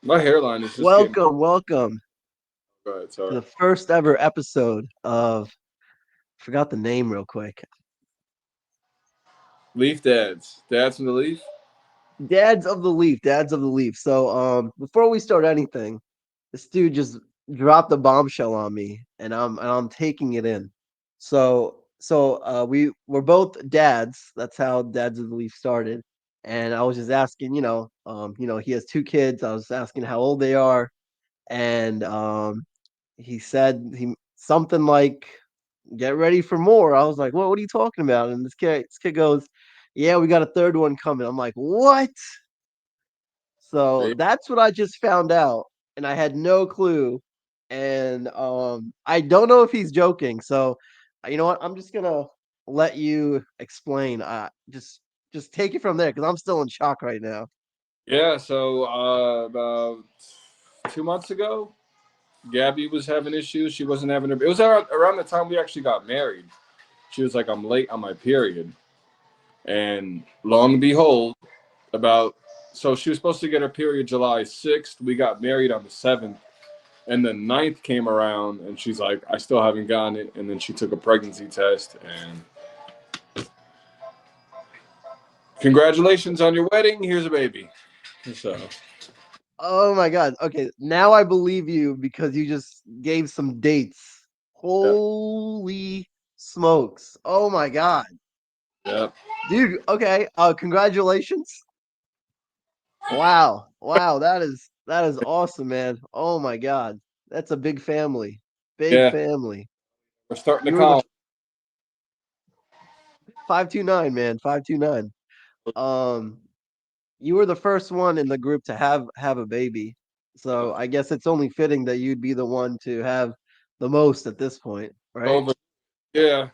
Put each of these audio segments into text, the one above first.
My hairline is just getting. Welcome Go ahead, to sorry. the first ever episode of forgot the name real quick. Leaf dads. Dads from the leaf? Dads of the Leaf, Dads of the Leaf. So before we start anything, this dude just dropped a bombshell on me and I'm taking it in. We're both dads. That's how Dads of the Leaf started. And I was just asking, he has two kids. I was asking how old they are, and he said he something like get ready for more. I was like, what are you talking about? And this kid goes, yeah, we got a third one coming. I'm like, what? So They- that's what I just found out, and I had no clue. And I don't know if he's joking. So you know what? I'm just gonna let you explain. Just take it from there because I'm still in shock right now. Yeah, so about 2 months ago, Gabby was having issues. She wasn't having her. It was around the time we actually got married. She was like, I'm late on my period. And long and behold, about. So she was supposed to get her period July 6th. We got married on the 7th. And the 9th came around, and she's like, I still haven't gotten it. And then she took a pregnancy test, and congratulations on your wedding. Here's a baby. So, Oh my god. Okay, now I believe you because you just gave some dates. yeah, Holy smokes. Oh my god. yeah, Dude, okay. Congratulations. Wow. Wow, that is awesome, man. Oh my god. That's a big family. Big yeah. family. We're starting to You were the count. 529, man. 529. Um you were the first one in the group to have a baby. So I guess it's only fitting that you'd be the one to have the most at this point, right? Over. Yeah,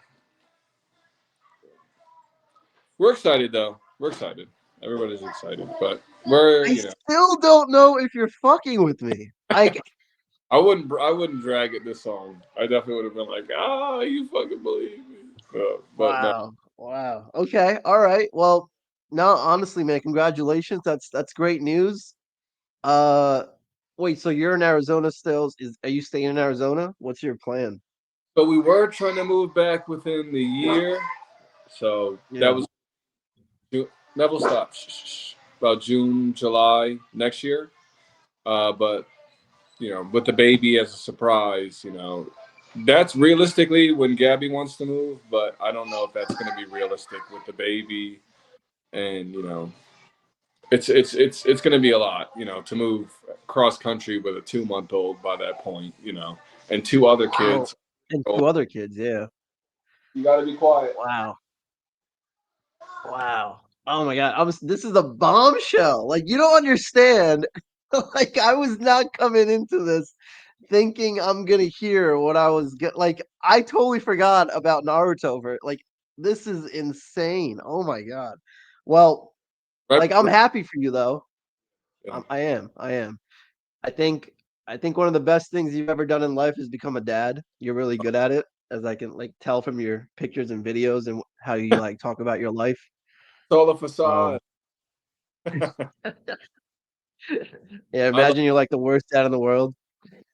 we're excited though. We're excited. Everybody's excited, but we're I still don't know if you're fucking with me. I wouldn't drag it this song. I definitely would have been like, you fucking believe me. But no, Wow. Wow. Okay. All right. Well, no, honestly, man, congratulations. That's great news. Uh wait, so you're in Arizona still? Are you staying in Arizona? What's your plan? but we were trying to move back within the year, so that Yeah. was Neville stop. About June, July next year. But with the baby as a surprise, that's realistically when Gabby wants to move. But I don't know if that's going to be realistic with the baby, and it's going to be a lot, to move cross country with a 2 month old by that point, and two other Oh, kids. and two other kids, yeah. You got to be quiet. Wow. Wow. Oh my god. This is a bombshell. Like you don't understand. Like I was not coming into this thinking I'm gonna hear what I was like I totally forgot about Naruto like this is insane. Oh my god. Well, Right, like I'm right, happy for you though. yeah. I am. I am. I think I think one of the best things you've ever done in life is become a dad. You're really good at it, as I can like tell from your pictures and videos and how you like talk about your life. It's all a Um facade. yeah, I love imagine you're like the worst dad in the world.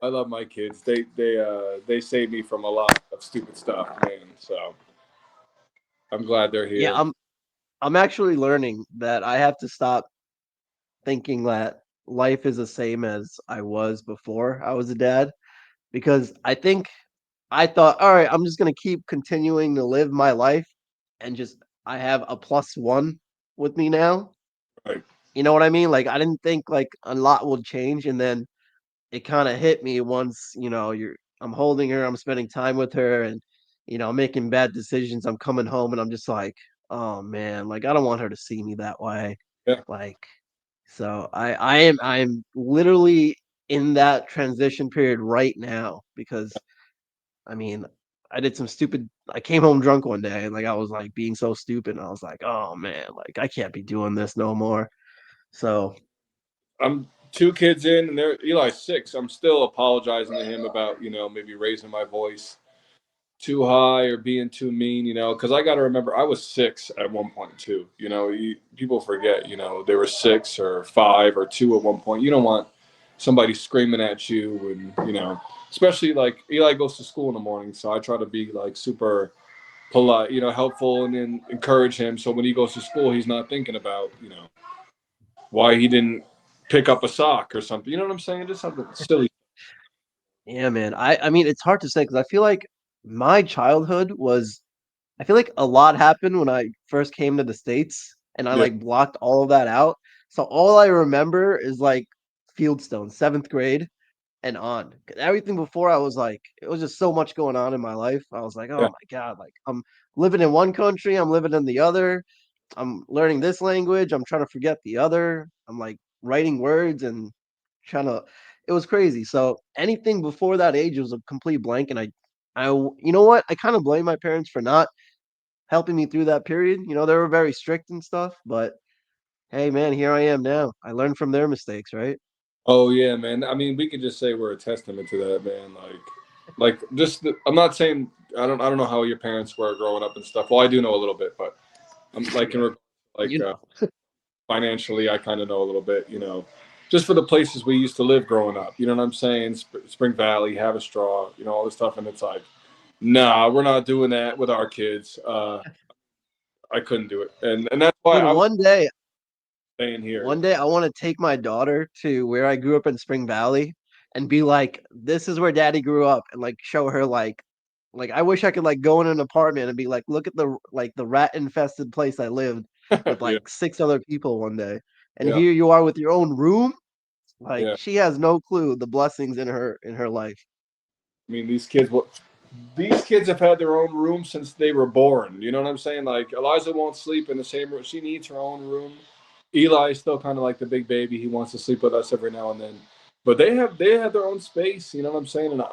I love my kids. They save me from a lot of stupid stuff, man. So I'm glad they're Yeah, here. I'm actually learning that I have to stop thinking that life is the same as I was before I was a dad because I thought, all right, I'm just gonna keep continuing to live my life and just I have a plus one with me now. Right. You know what I mean? Like I didn't think like a lot would change, and then it kind of hit me once. I'm holding her, I'm spending time with her, and I'm making bad decisions. I'm coming home, and I'm just like, oh man, like I don't want her to see me that way. Yeah. Like, so I'm literally in that transition period right now because I mean, I did some stupid. I came home drunk one day, and like I was like being so stupid. And I was like, "Oh man, like I can't be doing this no more." So I'm two kids in, and they're Eli's 6. I'm still apologizing to him about maybe raising my voice too high or being too mean, because I got to remember I was 6 at one point too. People forget, they were 6 or 5 or 2 at one point. You don't want somebody screaming at you, and especially like Eli goes to school in the morning, so I try to be like super polite, helpful, and then encourage him. So when he goes to school, he's not thinking about why he didn't pick up a sock or something. You know what I'm saying? Just something silly. Yeah, man. I mean, it's hard to say because I feel like my childhood was. I feel like a lot happened when I first came to the States, and I Yeah, like blocked all of that out. So all I remember is like Fieldstone, 7th grade and on. 'Cause everything before I was like, it was just so much going on in my life. I was like, yeah. oh my God, like I'm living in one country, I'm living in the other. I'm learning this language, I'm trying to forget the other. I'm like writing words and trying to it was crazy. So anything before that age was a complete blank. And you know what? I kind of blame my parents for not helping me through that period. They were very strict and stuff, but hey, man, here I am now. I learned from their mistakes, right? Oh yeah, man. I mean, we could just say we're a testament to that, man. Like just I'm not saying I don't know how your parents were growing up and stuff. Well, I do know a little bit, but I'm like Yeah, like you know. financially, I kind of know a little bit. Just for the places we used to live growing up. You know what I'm saying? Spring Valley, Haverstraw, all this stuff, and it's like, nah, we're not doing that with our kids. I couldn't do it, and that's why Dude, I was one day staying here. one day I want to take my daughter to where I grew up in Spring Valley and be like, this is where daddy grew up, and like show her like I wish I could like go in an apartment and be like, look at the rat infested place I lived with Yeah, like 6 other people one day. And yeah, here you are with your own room. Like yeah. she has no clue the blessings in her life. I mean, these kids have had their own room since they were born. You know what I'm saying? Like Eliza won't sleep in the same room. She needs her own room. Eli is still kind of like the big baby. He wants to sleep with us every now and then. But they have their own space. You know what I'm saying? And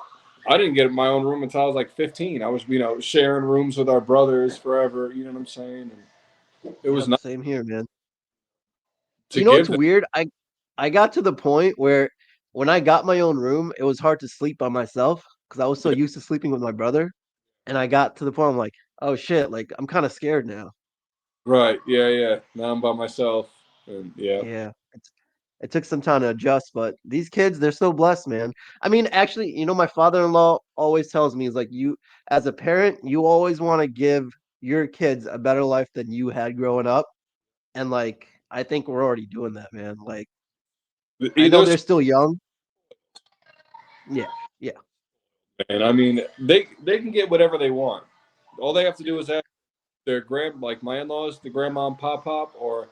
I didn't get my own room until I was like 15. I was sharing rooms with our brothers forever. You know what I'm saying? And it was Yep, not same here, man. to You know what's give them. weird? I got to the point where when I got my own room, it was hard to sleep by myself because I was so Yeah, used to sleeping with my brother. And I got to the point I'm like, oh shit, like I'm kind of scared now. right. Yeah, yeah. Now I'm by myself. And yeah. Yeah. It took some time to adjust, but these kids, they're so blessed, man. I mean, actually, my father-in-law always tells me, he's like, you, as a parent, you always want to give your kids a better life than you had growing up. And like, I think we're already doing that, man. Like, I know There's they're still young. Yeah. Yeah. and I mean they can get whatever they want. All they have to do is ask their like my in-laws, the grandma and pop, or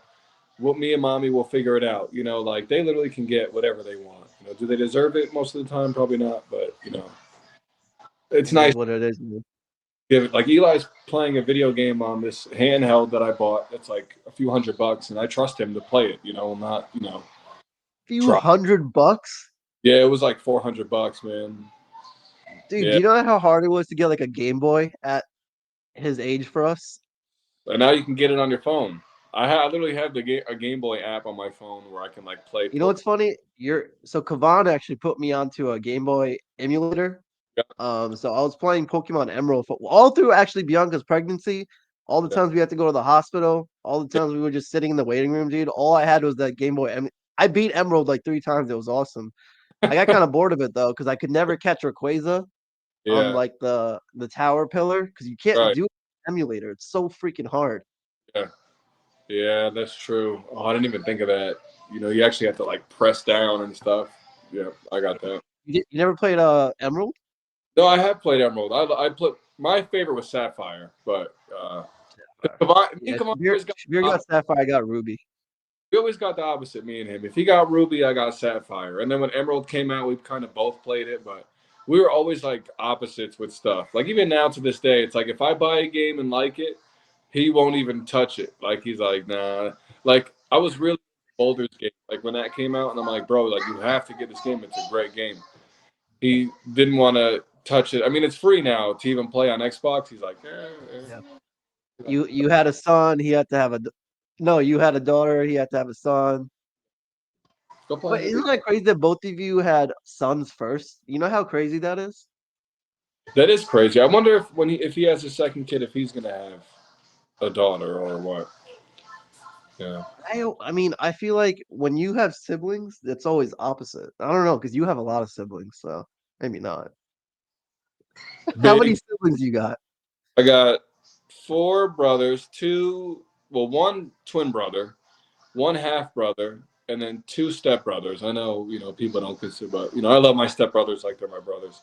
what me and mommy will figure it out. Like they literally can get whatever they want. Do they deserve it most of the time? Probably not, but it's It nice is what it is, man. to give it. Like Eli's playing a video game on this handheld that I bought. It's like a few $100, and I trust him to play it. Not Few try. $100. Yeah, it was like $400, man. Dude, do Yeah, you know how hard it was to get like a Game Boy at his age for us? and now you can get it on your phone. I literally have a Game Boy app on my phone where I can like play You know Pokemon. what's funny? Kavan actually put me onto a Game Boy emulator. So I was playing Pokemon Emerald for all through actually Bianca's pregnancy. All the Yeah, times we had to go to the hospital, all the yeah. times we were just sitting in the waiting room, dude. All I had was that Game Boy. I beat Emerald like 3 times. It was awesome. I got kind of bored of it though because I could never catch Rayquaza on Yeah, like the tower pillar because you can't right. do it in emulator. It's so freaking hard. Yeah, yeah, that's true. Oh, I didn't even think of that. You actually have to like press down and stuff. Yeah, I got that. You never played Emerald? No, I have played Emerald. I played. My favorite was Sapphire, but me Yeah, and Kamal Shabir, always got Shabir got Sapphire. I got Ruby. we always got the opposite. Me and him. If he got Ruby, I got Sapphire. And then when Emerald came out, we kind of both played it, but we were always like opposites with stuff. Like even now to this day, it's like if I buy a game and like it, he won't even touch it. Like he's like, nah. Like I was really Boulder's game, like when that came out, and I'm like, bro, like you have to get this game. It's a great game. He didn't want to touch it. I mean, it's free now to even play on Xbox. He's like, Yeah. eh. You had a son. He had to have no. You had a daughter. He had to have a son. Go play But it. isn't that crazy that both of you had sons first? You know how crazy that is? That is crazy. I wonder if he has a second kid, if he's gonna have a daughter or what. Yeah. I mean, I feel like when you have siblings, it's always opposite. I don't know because you have a lot of siblings, so maybe not. How many Big. siblings you got? I got four brothers, two, well, one twin brother, one half brother, and then two stepbrothers. I know, people don't consider, but I love my stepbrothers like they're my brothers.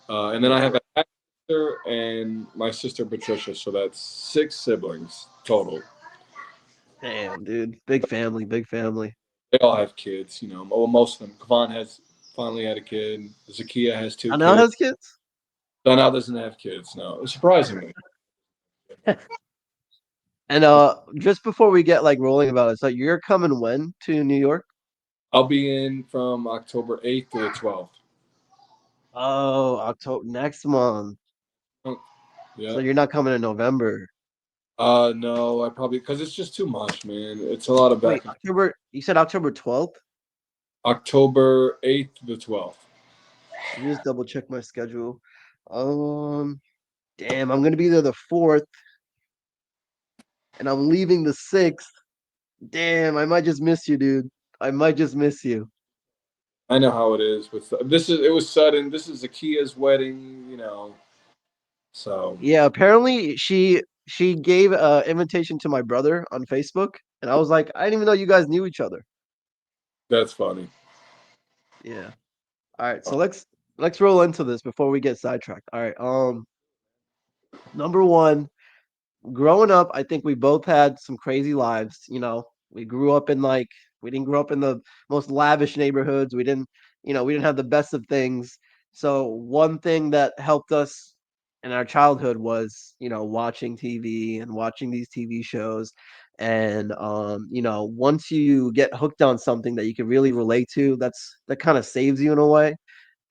And then I Yeah. have a half sister and my sister Patricia, so that's six siblings total. Damn, dude. Big family, big family. They all have kids, well, most of them. Kavan has finally had a kid. Zakia has two Anel kids. has kids? Donal doesn't have kids. No, surprisingly. And just before we get like rolling about it, so you're coming when to New York? I'll be in from October 8th to the 12th. Oh, October next month. Oh, So yeah. you're not coming in November. No, I probably because it's just too much, man. It's a lot of Wait, back. October, you said October 12th? October 8th to the 12th. Let me just double check my schedule. Um, damn, I'm gonna be there the 4th and I'm leaving the 6th. Damn, I might just miss you, dude. I might just miss you. I know how it is with this. It was sudden. This is Zakia's wedding. So Yeah, apparently she gave a invitation to my brother on Facebook, and I was like, I didn't even know you guys knew each other. that's funny. Yeah. All right, so let's roll into this before we get sidetracked. All right. Number one, growing up, I think we both had some crazy lives. We grew up in like we didn't grow up in the most lavish neighborhoods. We didn't have the best of things. So one thing that helped us in our childhood was, watching TV and watching these TV shows. And once you get hooked on something that you can really relate to, that kind of saves you in a way.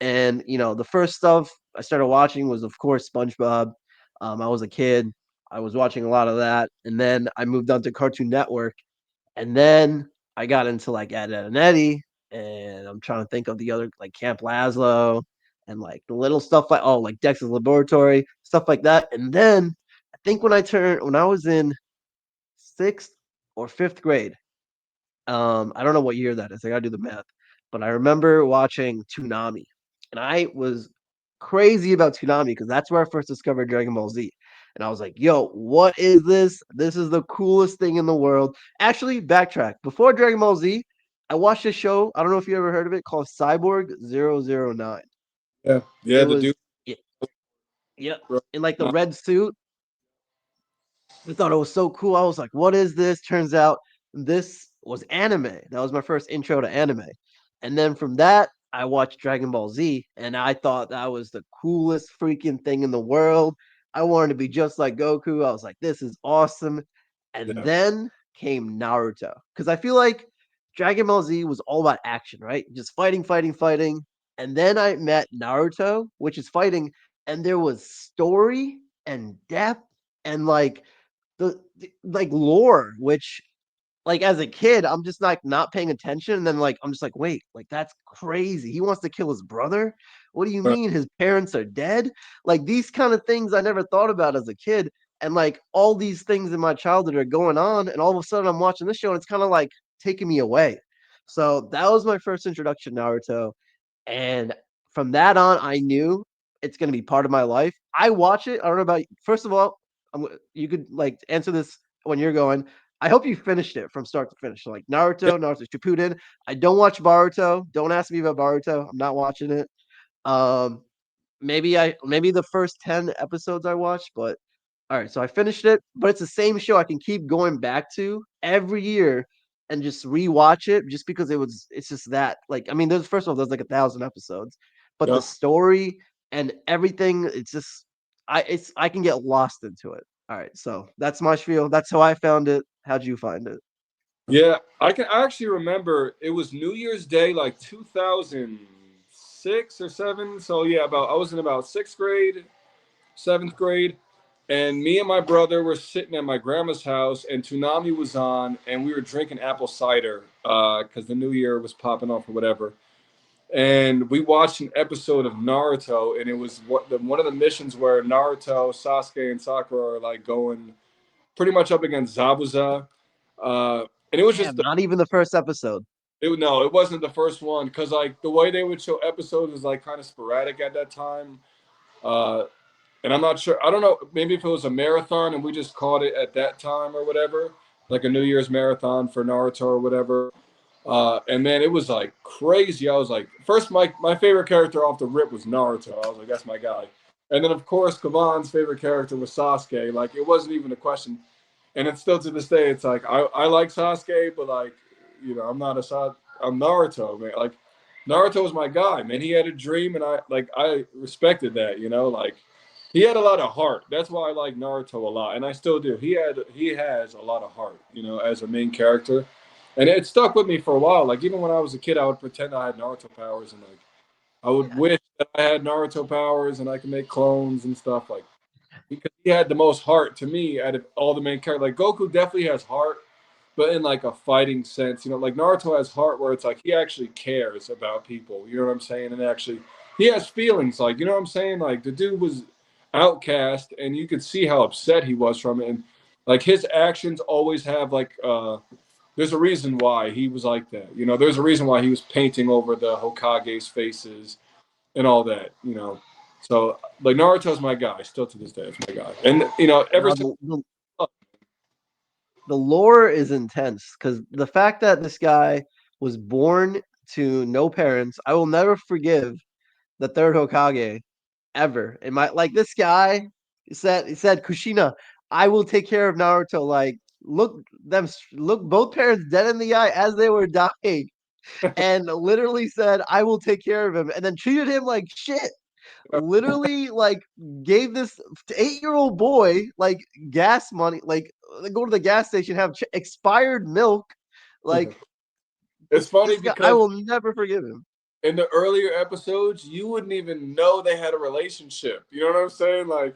And the first stuff I started watching was, of course, SpongeBob. I was a kid. I was watching a lot of that, and then I moved on to Cartoon Network, and then I got into like Ed, and Eddie, and I'm trying to think of the other like Camp Lazlo, and like the little stuff like Dexter's Laboratory, stuff like that. And then I think when I was in sixth or fifth grade, I don't know what year that is. I gotta do the math. But I remember watching Toonami. And I was crazy about Toonami because that's where I first discovered Dragon Ball Z. And I was like, yo, what is this? This is the coolest thing in the world. Actually, backtrack. Before Dragon Ball Z, I watched a show. I don't know if you ever heard of it called Cyborg 009. Yeah, It yeah. The was dude. yeah, yeah, in like the red suit. I thought it was so cool. I was like, what is this? Turns out this was anime. That was my first intro to anime. And then from that, I watched Dragon Ball Z and I thought that was the coolest freaking thing in the world. I wanted to be just like Goku. I was like, this is awesome. And Yeah, then came Naruto because I feel like Dragon Ball Z was all about action, right? Just fighting, fighting, fighting. And then I met Naruto, which is fighting, and there was story and depth and like like lore, which like as a kid, I'm just like not paying attention, and then like I'm just like, wait, like that's crazy. He wants to kill his brother. What do you right. mean his parents are dead? Like these kind of things I never thought about as a kid, and like all these things in my childhood are going on, and all of a sudden I'm watching this show, and it's kind of like taking me away. So that was my first introduction to Naruto, and from that on, I knew it's going to be part of my life. I watch it. I don't know about first of all, you could like answer this when you're going. I hope you finished it from start to finish. So, like Yeah, Naruto Shippuden. I don't watch Baruto. Don't ask me about Baruto. I'm not watching it. Um, maybe the first 10 episodes I watched, but all right. So I finished it, but it's the same show I can keep going back to every year and just rewatch it just because it's just that like I mean there's first of all there's like 1,000 episodes, but the yeah. story and everything it's just I can get lost into it. All right, so that's my spiel. That's how I found it. How'd you find it? Yeah, I actually remember it was New Year's Day, like 2006 or seven. So yeah, about I was in about sixth grade, seventh grade, and me and my brother were sitting at my grandma's house, and Toonami was on, and we were drinking apple cider because the New Year was popping off or whatever. And we watched an episode of Naruto, and it was one of the missions where Naruto, Sasuke, and Sakura are like going pretty much up against Zabuza. Uh, and it was just Damn, not even the first episode. no, it wasn't the first one because like the way they would show episodes was like kind of sporadic at that time. Uh, and I'm not sure. I don't know. Maybe if it was a marathon and we just called it at that time or whatever, like a New Year's marathon for Naruto or whatever. And man, it was like crazy. I was like, first, my favorite character off the rip was Naruto. I was like, that's my guy. And then of course, Kavan's favorite character was Sasuke. Like it wasn't even a question. And it's still to this day, it's like I like Sasuke, but like, I'm not I'm Naruto, man. Like Naruto was my guy, man. He had a dream, and I respected that, like he had a lot of heart. That's why I like Naruto a lot, and I still do. He has a lot of heart, as a main character, and it stuck with me for a while. Like even when I was a kid, I would pretend I had Naruto powers, and like I would Yeah, wish that I had Naruto powers and I could make clones and stuff like because he had the most heart to me out of all the main characters. Like Goku definitely has heart, but in like a fighting sense, like Naruto has heart where it's like he actually cares about people. You know what I'm saying? And actually, he has feelings. Like you know what I'm saying? Like the dude was outcast, and you could see how upset he was from it. And like his actions always have like there's a reason why he was like that. There's a reason why he was painting over the Hokage's faces and all that. So like Naruto's my guy, still to this day, it's my guy. And ever now since the lore is intense because the fact that this guy was born to no parents, I will never forgive the third Hokage ever. And my like this guy he said Kushina, I will take care of Naruto. Like look both parents dead in the eye as they were dying, and literally said, I will take care of him, and then treated him like shit. Literally, like gave this 8-year-old boy like gas money, like go to the gas station, have expired milk. Like it's funny this guy, I because will never forgive him. in the earlier episodes, you wouldn't even know they had a relationship. You know what I'm saying? Like,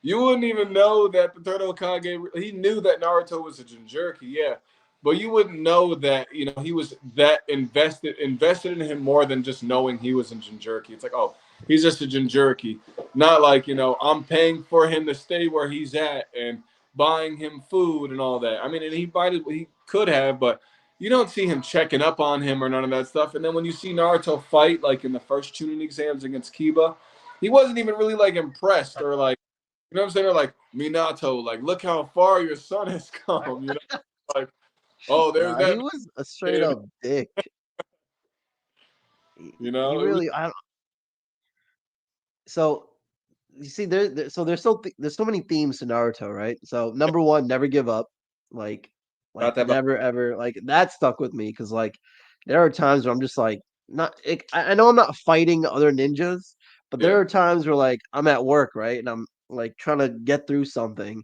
you wouldn't even know that the third Hokage. He knew that Naruto was a Jinchuriki, yeah, but you wouldn't know that he was that invested in him more than just knowing he was a Jinchuriki. It's like, oh, he's just a Jinchuriki, not like I'm paying for him to stay where he's at and buying him food and all that. I mean, and he could have, but you don't see him checking up on him or none of that stuff. And then when you see Naruto fight, like in the first tuning exams against Kiba, he wasn't even really like impressed or like, what I'm saying? Or like Minato, like look how far your son has come. Like oh, there's Nah, he that was a straight kid. up dick. He It was really, I don't. So you see, so there's so many themes to Naruto, right? So number one, never give up, like not that. never ever like that stuck with me because like there are times where I'm just like not. I know I'm not fighting other ninjas, but Yeah, there are times where like I'm at work, right, and I'm like trying to get through something,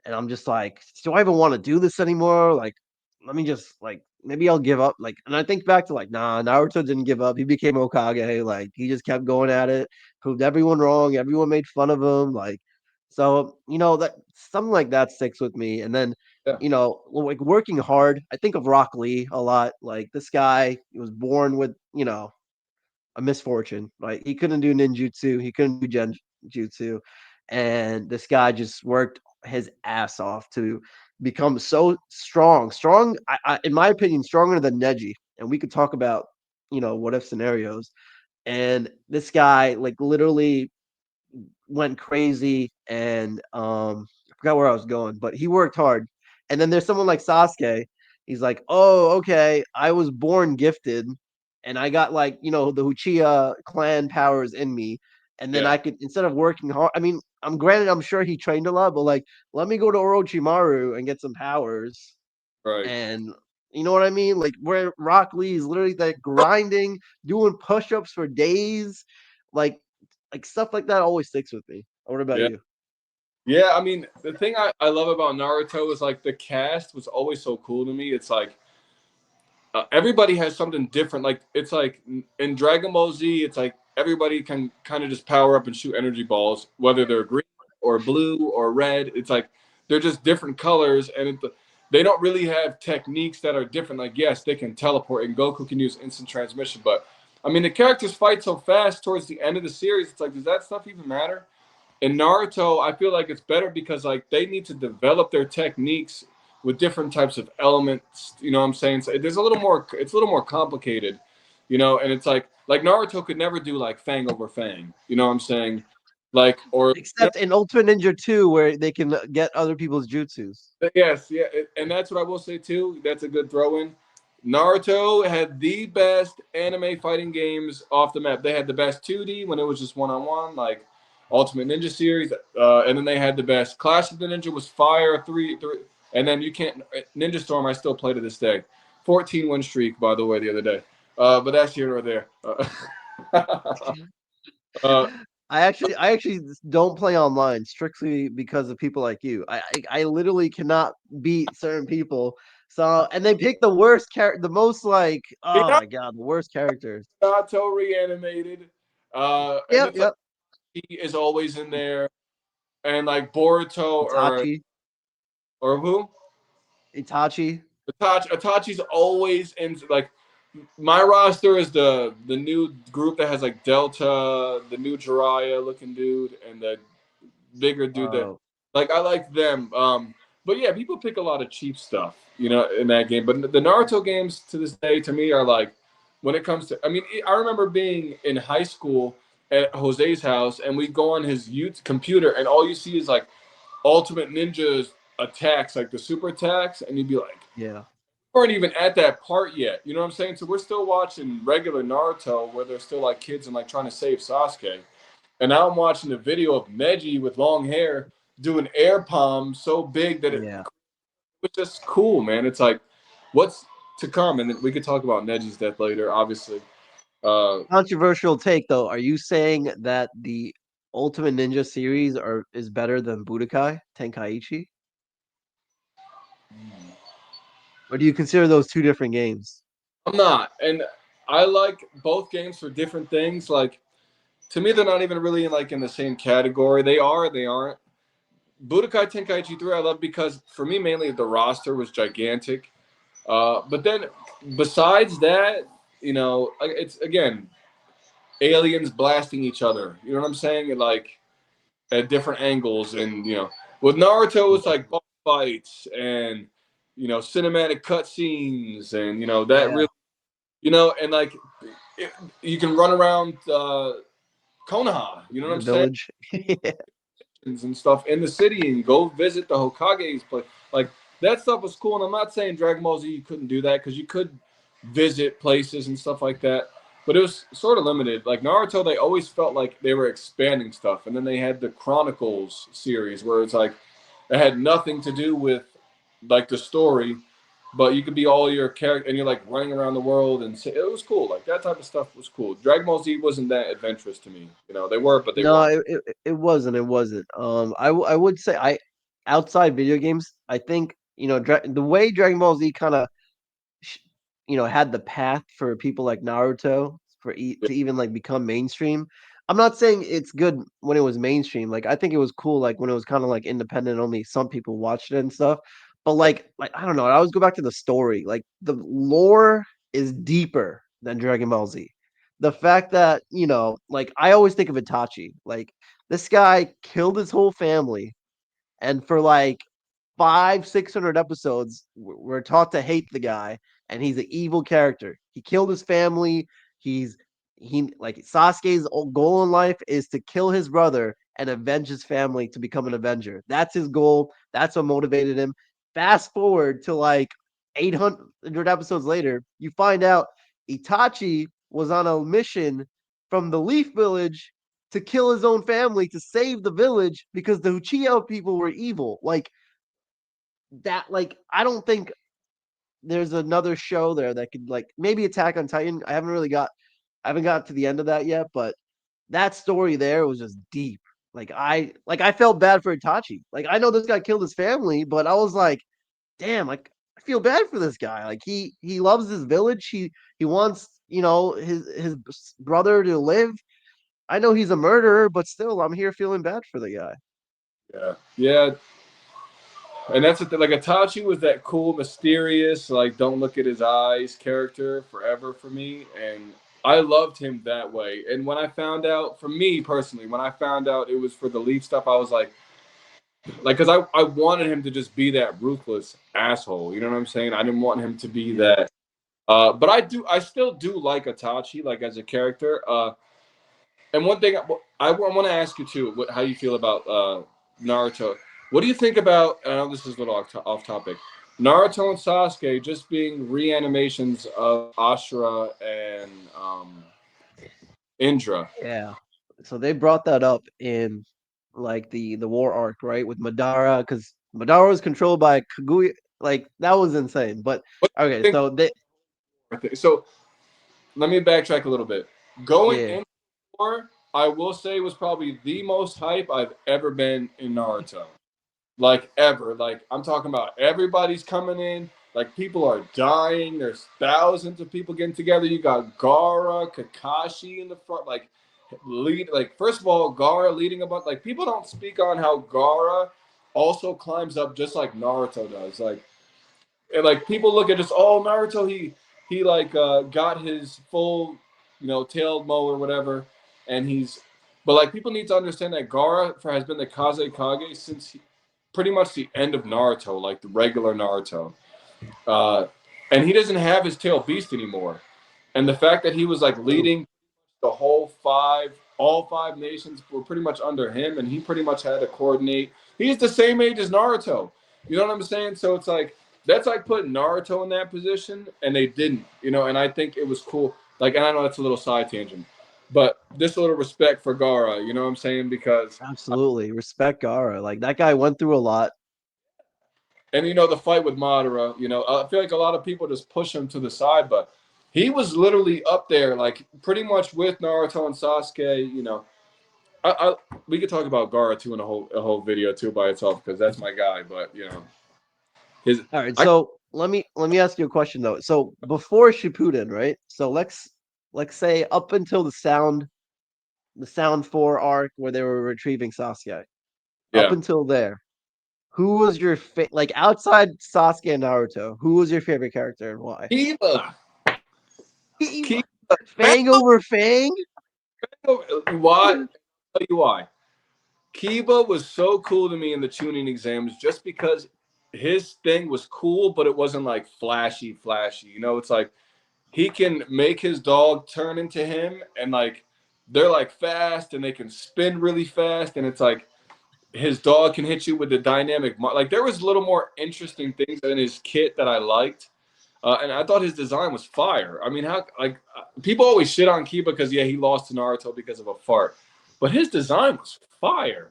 and I'm just like, do I even want to do this anymore? Like, let me just like maybe I'll give up. Like, and I think back to like, nah, Naruto didn't give up. He became Okage. Like, he just kept going at it, proved everyone wrong. Everyone made fun of him. Like, so that something like that sticks with me. And then, yeah, like working hard. I think of Rock Lee a lot. Like this guy, he was born with a misfortune. Like he couldn't do ninjutsu, he couldn't do genjutsu, and this guy just worked his ass off to become so strong. Strong, in my opinion, stronger than Neji. And we could talk about what if scenarios. And this guy, like literally went crazy and I forgot where I was going, but he worked hard. And then there's someone like Sasuke. He's like, "Oh, okay, I was born gifted and I got like, the Uchiha clan powers in me. And then yeah, I could instead of working hard, I mean, I'm sure he trained a lot, but like let me go to Orochimaru and get some powers." right. And you know what I mean? Like where Rock Lee is literally like grinding, doing push-ups for days, like stuff like that always sticks with me. What about Yeah, you? yeah. I mean, the thing I love about Naruto is like the cast was always so cool to me. It's like everybody has something different. Like it's like in Dragon Ball Z, it's like everybody can kind of just power up and shoot energy balls, whether they're green or blue or red. It's like they're just different colors, and they don't really have techniques that are different. Like yes, they can teleport, and Goku can use instant transmission, but I mean the characters fight so fast towards the end of the series. It's like does that stuff even matter? In Naruto, I feel like it's better because like they need to develop their techniques with different types of elements. You know what I'm saying? So there's a little more. It's a little more complicated, you know. And it's like Naruto could never do like Fang over Fang. You know what I'm saying? Like or you Except in Ultimate Ninja 2, where they can get other people's jutsus. Yes, yeah, and that's what I will say too. That's a good throw in. Naruto had the best anime fighting games off the map. They had the best 2D when it was just one on one, like Ultimate Ninja series, and then they had the best. Clash of the Ninja was fire three, and then you can't Ninja Storm. I still play to this day. 14 win streak, by the way, the other day. But that's here or there. Uh, I actually don't play online strictly because of people like you. I literally cannot beat certain people. So and they pick the worst character, the most like, oh my god, the worst characters. Minato reanimated, and Yep, it's like yep. he is always in there, and like Boruto Itachi, or who? Itachi. Itachi's always in. Like my roster is the new group that has like Delta, the new Jiraiya looking dude, and the bigger dude that Oh like I like them. But yeah, people pick a lot of cheap stuff, you know, in that game. But the Naruto games to this day to me are like when it comes to. I mean, I remember being in high school at Jose's house, and we go on his computer, and all you see is like Ultimate Ninja's attacks, like the super attacks, and you'd be like, yeah. we weren't even at that part yet. You know what I'm saying? So we're still watching regular Naruto where they're still like kids and like trying to save Sasuke. And now I'm watching the video of Neji with long hair doing air palms so big that it Yeah. was just cool, man. It's like, what's to come? And we could talk about Neji's death later, obviously. Uh, Controversial take though. Are you saying that the Ultimate Ninja series is better than Budokai Tenkaichi? Or do you consider those two different games? I'm not. And I like both games for different things. Like, to me, they're not even really in the same category. They are, they aren't. Budokai Tenkaichi 3 I love because for me mainly the roster was gigantic. But then besides that, you know, it's again aliens blasting each other. You know what I'm saying? And, like at different angles, and you know, with Naruto it's like boss fights and you know cinematic cutscenes, and you know that Yeah, really, you know, and like it, you can run around Konoha. You know what the I'm saying? village. Yeah. And stuff in the city and go visit the Hokage's place. Like that stuff was cool. And I'm not saying Dragon Ball Z you couldn't do that because you could visit places and stuff like that. But it was sort of limited. Like Naruto, they always felt like they were expanding stuff. And then they had the Chronicles series where it's like it had nothing to do with like the story, but you could be all your character and you're like running around the world and it was cool. Like that type of stuff was cool. Dragon Ball Z wasn't that adventurous to me. You know, they were, but they No, weren't. it wasn't. It wasn't. I would say I outside video games. I think the way Dragon Ball Z kind of sh- had the path for people like Naruto to even like become mainstream. I'm not saying it's good when it was mainstream. Like I think it was cool like when it was kind of like independent only some people watched it and stuff. But like I don't know, I always go back to the story. Like the lore is deeper than Dragon Ball Z. The fact that, like I always think of Itachi. Like this guy killed his whole family and for like 600 episodes, we're taught to hate the guy, and he's an evil character. He killed his family. He's he like Sasuke's goal in life is to kill his brother and avenge his family to become an Avenger. That's his goal. That's what motivated him. Fast forward to like 800 episodes later, you find out Itachi was on a mission from the Leaf Village to kill his own family to save the village because the Uchiha people were evil. Like that, like I don't think there's another show there that could like maybe Attack on Titan. I haven't got to the end of that yet, but that story there was just deep. Like I felt bad for Itachi. Like I know this guy killed his family, but I was like, damn, like I feel bad for this guy. Like he loves his village. He wants, his brother to live. I know he's a murderer, but still I'm here feeling bad for the guy. Yeah, yeah, and that's the thing. Like Itachi was that cool, mysterious, like don't look at his eyes character forever for me, and I loved him that way. And when I found out, for me personally, when I found out it was for the Leaf stuff, I was like, like, because I wanted him to just be that ruthless asshole. You know what I'm saying? I didn't want him to be Yeah. that. But I still do like Itachi, like as a character. And one thing I want to ask you too, how you feel about Naruto? What do you think about? I know this is a little off topic. Naruto and Sasuke just being reanimations of Ashura and Indra. Yeah. So they brought that up in like the war arc, right? With Madara, because Madara was controlled by Kaguya. Like that was insane. But What okay, do you so they think? So let me backtrack a little bit. Going yeah. in war, I will say was probably the most hype I've ever been in Naruto. Like ever. Like I'm talking about everybody's coming in. Like people are dying. There's thousands of people getting together. You got Gara, Kakashi in the front. Like first of all, Gara leading a bunch. Like people don't speak on how Gara also climbs up just like Naruto does. Like and like people look at just Naruto he like got his full tailed mo or whatever, and he's but like people need to understand that Gara has been the Kaze Kage since pretty much the end of Naruto, like the regular Naruto, uh, and he doesn't have his tail beast anymore, and the fact that he was like True. leading all five nations were pretty much under him, and he pretty much had to coordinate. He's the same age as Naruto. You know what I'm saying? So it's like that's like putting Naruto in that position, and they didn't. And I think it was cool. Like, and I know that's a little side tangent, but just a little respect for Gara. You know what I'm saying? Because Absolutely. Respect Gara. Like that guy went through a lot. and the fight with Madara. I feel like a lot of people just push him to the side, but he was literally up there, like pretty much with Naruto and Sasuke. I we could talk about Gara too in a whole video too by itself because that's my guy. But his All right, I so let me ask you a question though. So before Shippuden, right? So let's say up until the Sound 4 arc where they were retrieving Sasuke. Up yeah until there, who was your like outside Sasuke and Naruto? Who was your favorite character and why? Kiba He- Kiba Fang over Fang? why tell you why Kiba was so cool to me in the tuning exams just because his thing was cool, but it wasn't like flashy. It's like he can make his dog turn into him, and like they're like fast and they can spin really fast, and it's like his dog can hit you with the dynamic. Like there was a little more interesting things in his kit that I liked, and I thought his design was fire. I mean, how like people always shit on Kiba because yeah he lost to Naruto because of a fart, but his design was fire.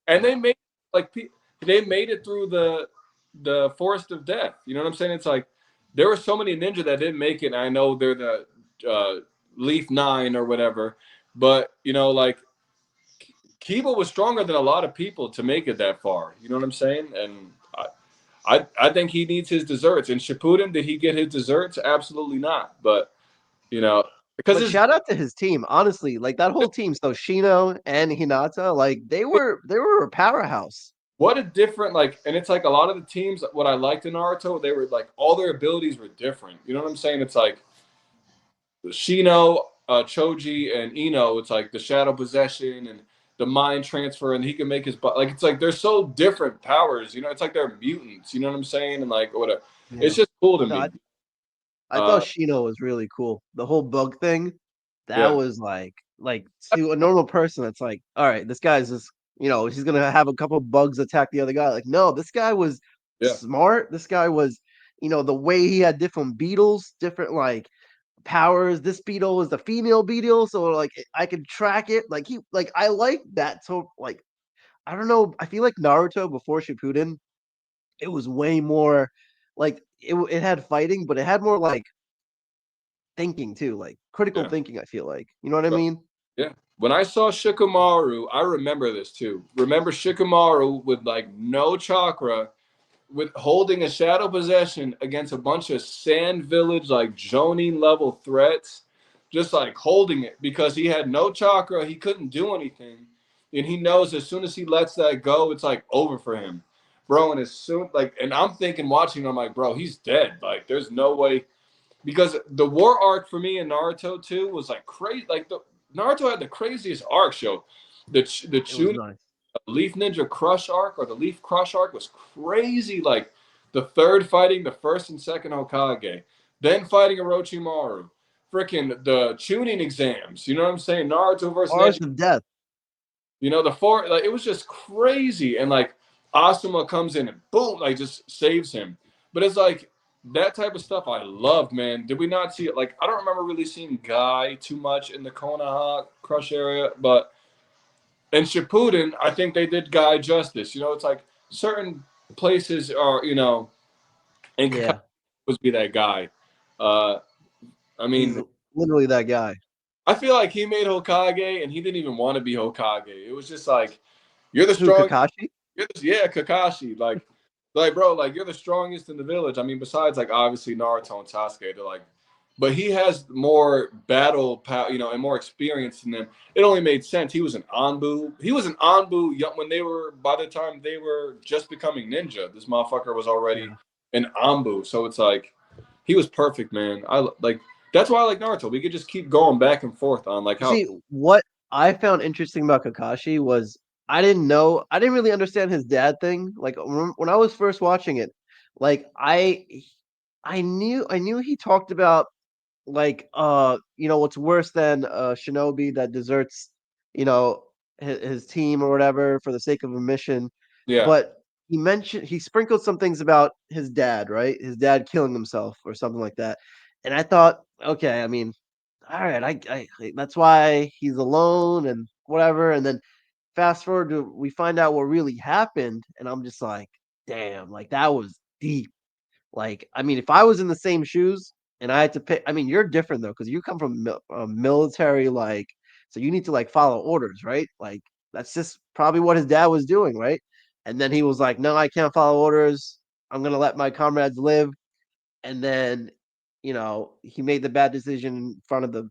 And they made like they made it through the forest of death. You know what I'm saying? It's like there were so many ninja that didn't make it. And I know they're the Leaf Nine or whatever, but like Kiba was stronger than a lot of people to make it that far. You know what I'm saying? And I think he needs his desserts. And Shippuden, did he get his desserts? Absolutely not. But because But shout out to his team, honestly. Like that whole team, so Shino and Hinata, like they were a powerhouse. what a different and it's like a lot of the teams. What I liked in Naruto, they were like all their abilities were different. You know what I'm saying? It's like Shino, Choji, and Ino. It's like the shadow possession and the mind transfer, and he can make his like. It's like they're so different powers. It's like they're mutants. You know what I'm saying? And like what a, Yeah. it's just cool to No, me. I thought Uh, Shino was really cool. The whole bug thing, that yeah, was like to a normal person, it's like, all right, this guy's just he's gonna have a couple bugs attack the other guy. Like, no, this guy was yeah, smart. This guy was, the way he had different beetles, different like powers. This beetle was the female beetle, so like I could track it. Like I like that. So like I don't know. I feel like Naruto before Shippuden, it was way more like it had fighting, but it had more like thinking too, like critical yeah. thinking. I feel like you know what I Well, mean. yeah. When I saw Shikamaru, I remember this too. Remember Shikamaru with like no chakra, with holding a shadow possession against a bunch of sand village like Jonin level threats, just like holding it because he had no chakra, he couldn't do anything, and he knows as soon as he lets that go, it's like over for him, bro. And as soon and I'm thinking watching, I'm like, bro, he's dead. Like, there's no way because the war arc for me in Naruto too was like crazy. Like the Naruto had the craziest arc show. The It was Chunin nice. Leaf Ninja Crush arc or the Leaf Crush arc was crazy. Like the third fighting the first and second Hokage, then fighting Orochimaru, freaking the tuning exams. You know what I'm saying? Naruto versus Bars Neji. of death. You know the four. Like it was just crazy, and like Asuma comes in and boom, like just saves him. But it's like that type of stuff I loved, man. Did we not see it? Like I don't remember really seeing Guy too much in the Konoha Crush area, but in Shippuden, I think they did Guy justice. You know, it's like certain places are, you know, and Kakashi Yeah, was be that guy. Uh, I he's mean, literally that guy. I feel like he made Hokage, and he didn't even want to be Hokage. It was just like, you're the Who, strong, Kakashi? yeah, Kakashi, like bro, like you're the strongest in the village. I mean, besides like obviously Naruto and Sasuke, they're like, but he has more battle power, you know, and more experience than them. It only made sense. He was an Anbu. He was an Anbu when they were by the time they were just becoming ninja. This motherfucker was already Yeah. an Anbu. So it's like he was perfect, man. I like that's why I like Naruto. We could just keep going back and forth on like You how see, what I found interesting about Kakashi was I didn't really understand his dad thing. Like when I was first watching it, like I knew he talked about like what's worse than a shinobi that deserts his team or whatever for the sake of a mission, yeah. but he sprinkled some things about his dad, right? His dad killing himself or something like that. And I thought, okay, I mean, all right, that's why he's alone and whatever. And then fast forward to we find out what really happened, and I'm just like, damn, like that was deep. Like, I mean, if I was in the same shoes and I had to pick, I mean, you're different though, because you come from a military, like, so you need to like follow orders, right? Like, that's just probably what his dad was doing, right? And then he was like, no, I can't follow orders. I'm gonna let my comrades live. And then, he made the bad decision in front of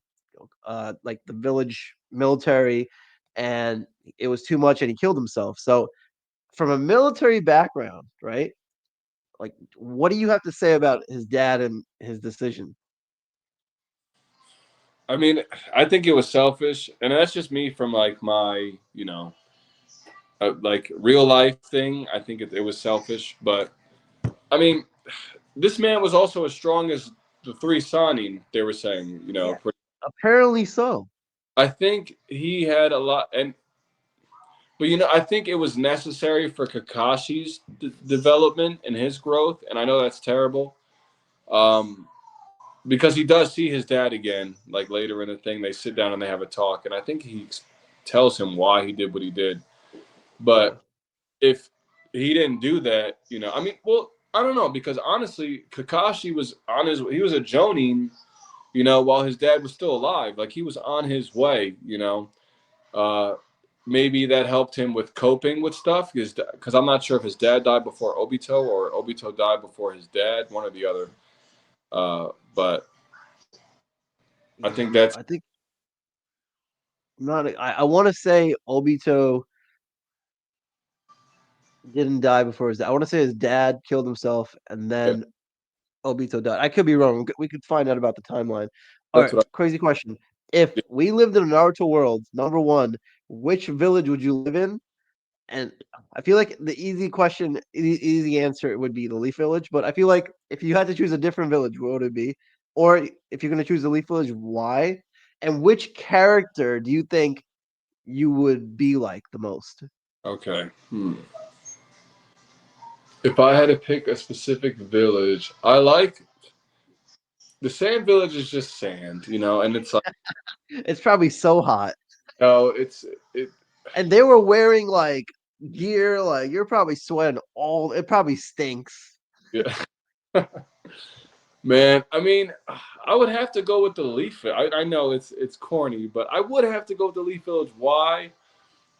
like the village military, and it was too much, and he killed himself. So, from a military background, right? Like, what do you have to say about his dad and his decision? I mean, I think it was selfish, and that's just me from like my, you know, like real life thing. I think it was selfish, but I mean, this man was also as strong as the three Sanin. They were saying, you know, Yeah, apparently so. I think he had a lot, and but you know, I think it was necessary for Kakashi's development and his growth, and I know that's terrible, um, because he does see his dad again, like later in the thing. They sit down and they have a talk, and I think he tells him why he did what he did. Yeah, But if he didn't do that, you know, I mean, well, I don't know because honestly, Kakashi was on his he was a Jonin, you know, while his dad was still alive. Like he was on his way, you know. Uh, Maybe that helped him with coping with stuff because I'm not sure if his dad died before Obito or Obito died before his dad, one or the other. But I think yeah. that's I think not. I want to say Obito didn't die before his dad. I want to say his dad killed himself, and yeah, then Obito died. I could be wrong. We could find out about the timeline. All that's right, what crazy question. If I. we lived in a Naruto world, number one, which village would you live in? And I feel like the easy answer would be the Leaf Village. But I feel like if you had to choose a different village, what would it be? Or if you're going to choose the Leaf Village, why? And which character do you think you would be like the most? Okay. If I had to pick a specific village, I like the sand village is just sand, you know, and it's like It's probably so hot. no, it And they were wearing like gear, like you're probably sweating all it probably stinks. yeah. Man, I mean, I would have to go with the Leaf. I know it's corny, but I would have to go with the Leaf Village. Why?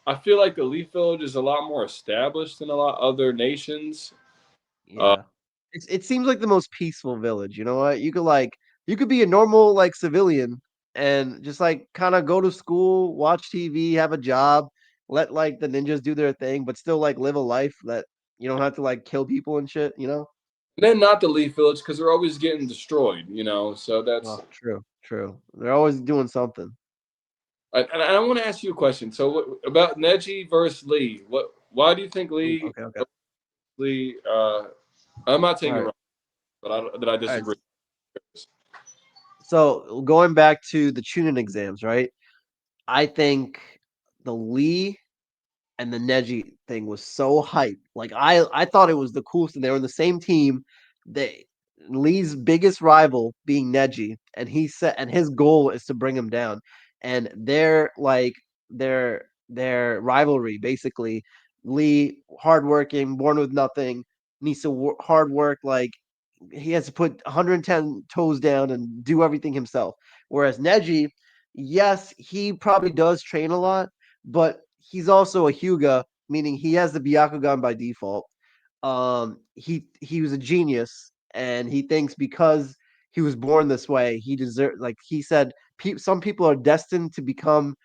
I feel like the Leaf Village is a lot more established than a lot of other nations. Uh, Yeah. It seems like the most peaceful village, you know what? You could be a normal like civilian and just like kind of go to school, watch TV, have a job, let like the ninjas do their thing, but still like live a life that you don't have to like kill people and shit, you know? and then not the Leaf Village because they're always getting destroyed, you know. So that's Oh, true, true. They're always doing something. And I want to ask you a question. So about Neji versus Lee, what? Why do you think Lee? Okay, okay. Lee? I'm not All saying you're right. wrong, but that I All right. disagree. So going back to the tuning exams, right? I think the Lee and the Neji thing was so hype. Like I thought it was the coolest thing. They were in the same team. They Lee's biggest rival being Neji, and he said, and his goal is to bring him down. And their rivalry basically. Lee, hardworking, born with nothing, needs to hard work. Like he has to put 110 toes down and do everything himself. Whereas Neji, yes, he probably does train a lot, but he's also a Hyuga, meaning he has the Byakugan by default. He was a genius, and he thinks because he was born this way, he deserves. Like he said, some people are destined to become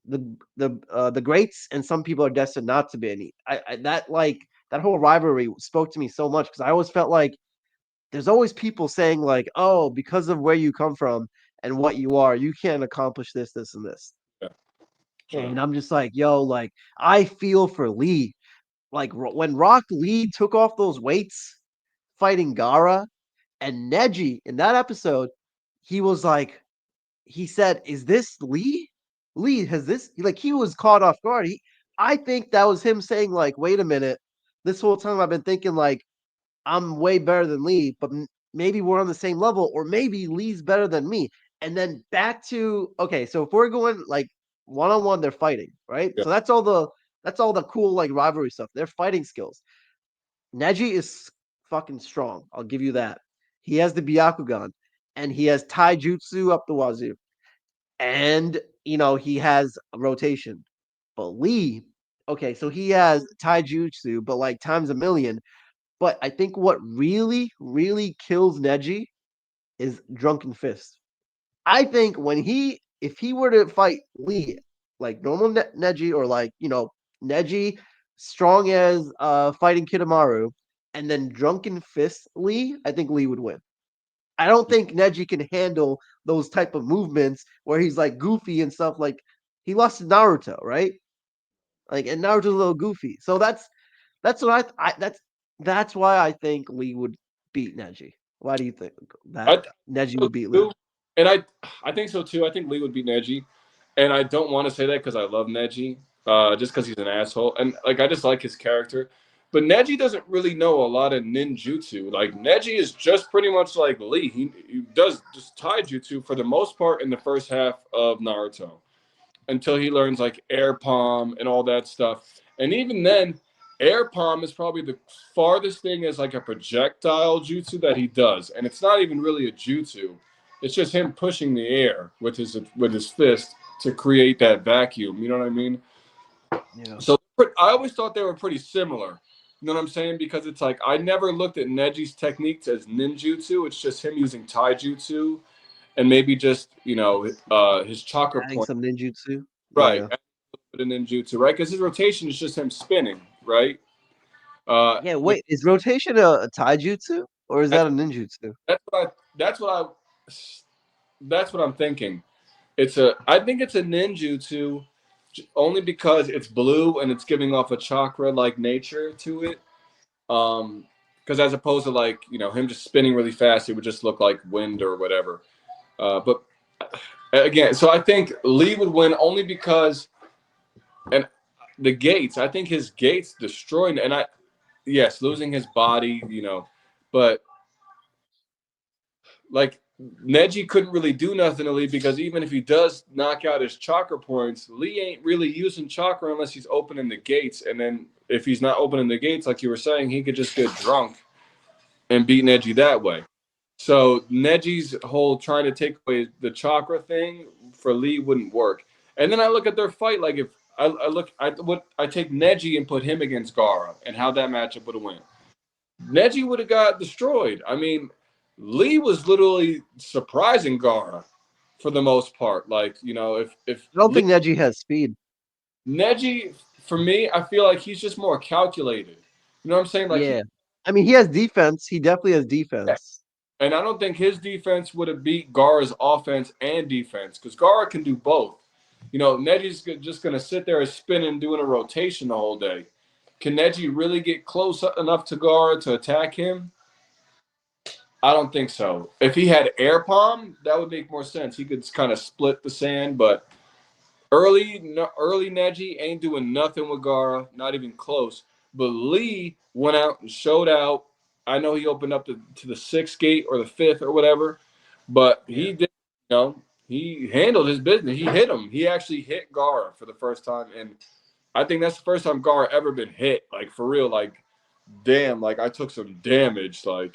the greats, and some people are destined not to be. And that whole rivalry spoke to me so much because I always felt like there's always people saying like, "Oh, because of where you come from and what you are, you can't accomplish this, this, and this." Yeah, sure. And I'm just like, "Yo, like I feel for Lee. Like when Rock Lee took off those weights fighting Gara and Neji in that episode, he was like, he said, "Is this Lee? Lee, has this?" Like he was caught off guard. I think that was him saying like, "Wait a minute." This whole time I've been thinking like I'm way better than Lee, but maybe we're on the same level, or maybe Lee's better than me. And then back to okay, so if we're going like one on one, they're fighting, right? Yeah, So that's all the cool like rivalry stuff. They're fighting skills. Neji is fucking strong. I'll give you that. He has the Byakugan, and he has Taijutsu up the wazoo, and he has rotation. But Lee, okay, so he has Taijutsu, but like times a million. But I think what really, really kills Neji is Drunken Fist. I think if he were to fight Lee, like normal Neji, or like, Neji, strong as fighting Kidomaru, and then Drunken Fist Lee, I think Lee would win. I don't think Neji can handle those type of movements where he's like goofy and stuff. Like he lost to Naruto, right? Like, and Naruto's a little goofy. So that's what that's why I think Lee would beat Neji. Why do you think I that think Neji so would beat Lee? too, and I think so too. I think Lee would beat Neji, and I don't want to say that because I love Neji, just because he's an asshole, and like I just like his character. But Neji doesn't really know a lot of ninjutsu. Like Neji is just pretty much like Lee. He does just taijutsu for the most part in the first half of Naruto until he learns like air palm and all that stuff. And even then, air palm is probably the farthest thing as like a projectile jutsu that he does, and it's not even really a jutsu. It's just him pushing the air with his fist to create that vacuum. You know what I mean? Yeah. So I always thought they were pretty similar. You know what I'm saying? Because it's like I never looked at Neji's techniques as ninjutsu. It's just him using taijutsu and maybe just his chakra Adding point. some ninjutsu. Right, Yeah. in ninjutsu, right? Because his rotation is just him spinning, right? Yeah, Which wait, is rotation a taijutsu or is that's that a ninjutsu? that's what I that's what I that's what I'm thinking. I think it's a ninjutsu, only because it's blue and it's giving off a chakra like nature to it. Because as opposed to like him just spinning really fast, it would just look like wind or whatever. But again, so I think Lee would win only because and the gates. I think his gates destroyed, and yes, losing his body, but like Neji couldn't really do nothing to Lee because even if he does knock out his chakra points, Lee ain't really using chakra unless he's opening the gates. And then if he's not opening the gates, like you were saying, he could just get drunk and beat Neji that way. So Neji's whole trying to take away the chakra thing for Lee wouldn't work. And then I look at their fight, like if I take Neji and put him against Gara and how that matchup would have went. Neji would have got destroyed. I mean, Lee was literally surprising Gara for the most part. Like, if I don't think Neji has speed. Neji, for me, I feel like he's just more calculated. You know what I'm saying? Like Yeah. I mean, he has defense. He definitely has defense. and I don't think his defense would have beat Gara's offense and defense because Gara can do both. Neji's just gonna sit there and spin and doing a rotation the whole day. Can Neji really get close enough to Gara to attack him? I don't think so. If he had air palm, that would make more sense. He could kind of split the sand, but early Neji ain't doing nothing with Gara, not even close. But Lee went out and showed out. I know he opened up to the sixth gate or the fifth or whatever, but Yeah. he did. He handled his business. He hit him. He actually hit Gara for the first time, and I think that's the first time Gara ever been hit, like for real. Like, damn, like I took some damage. That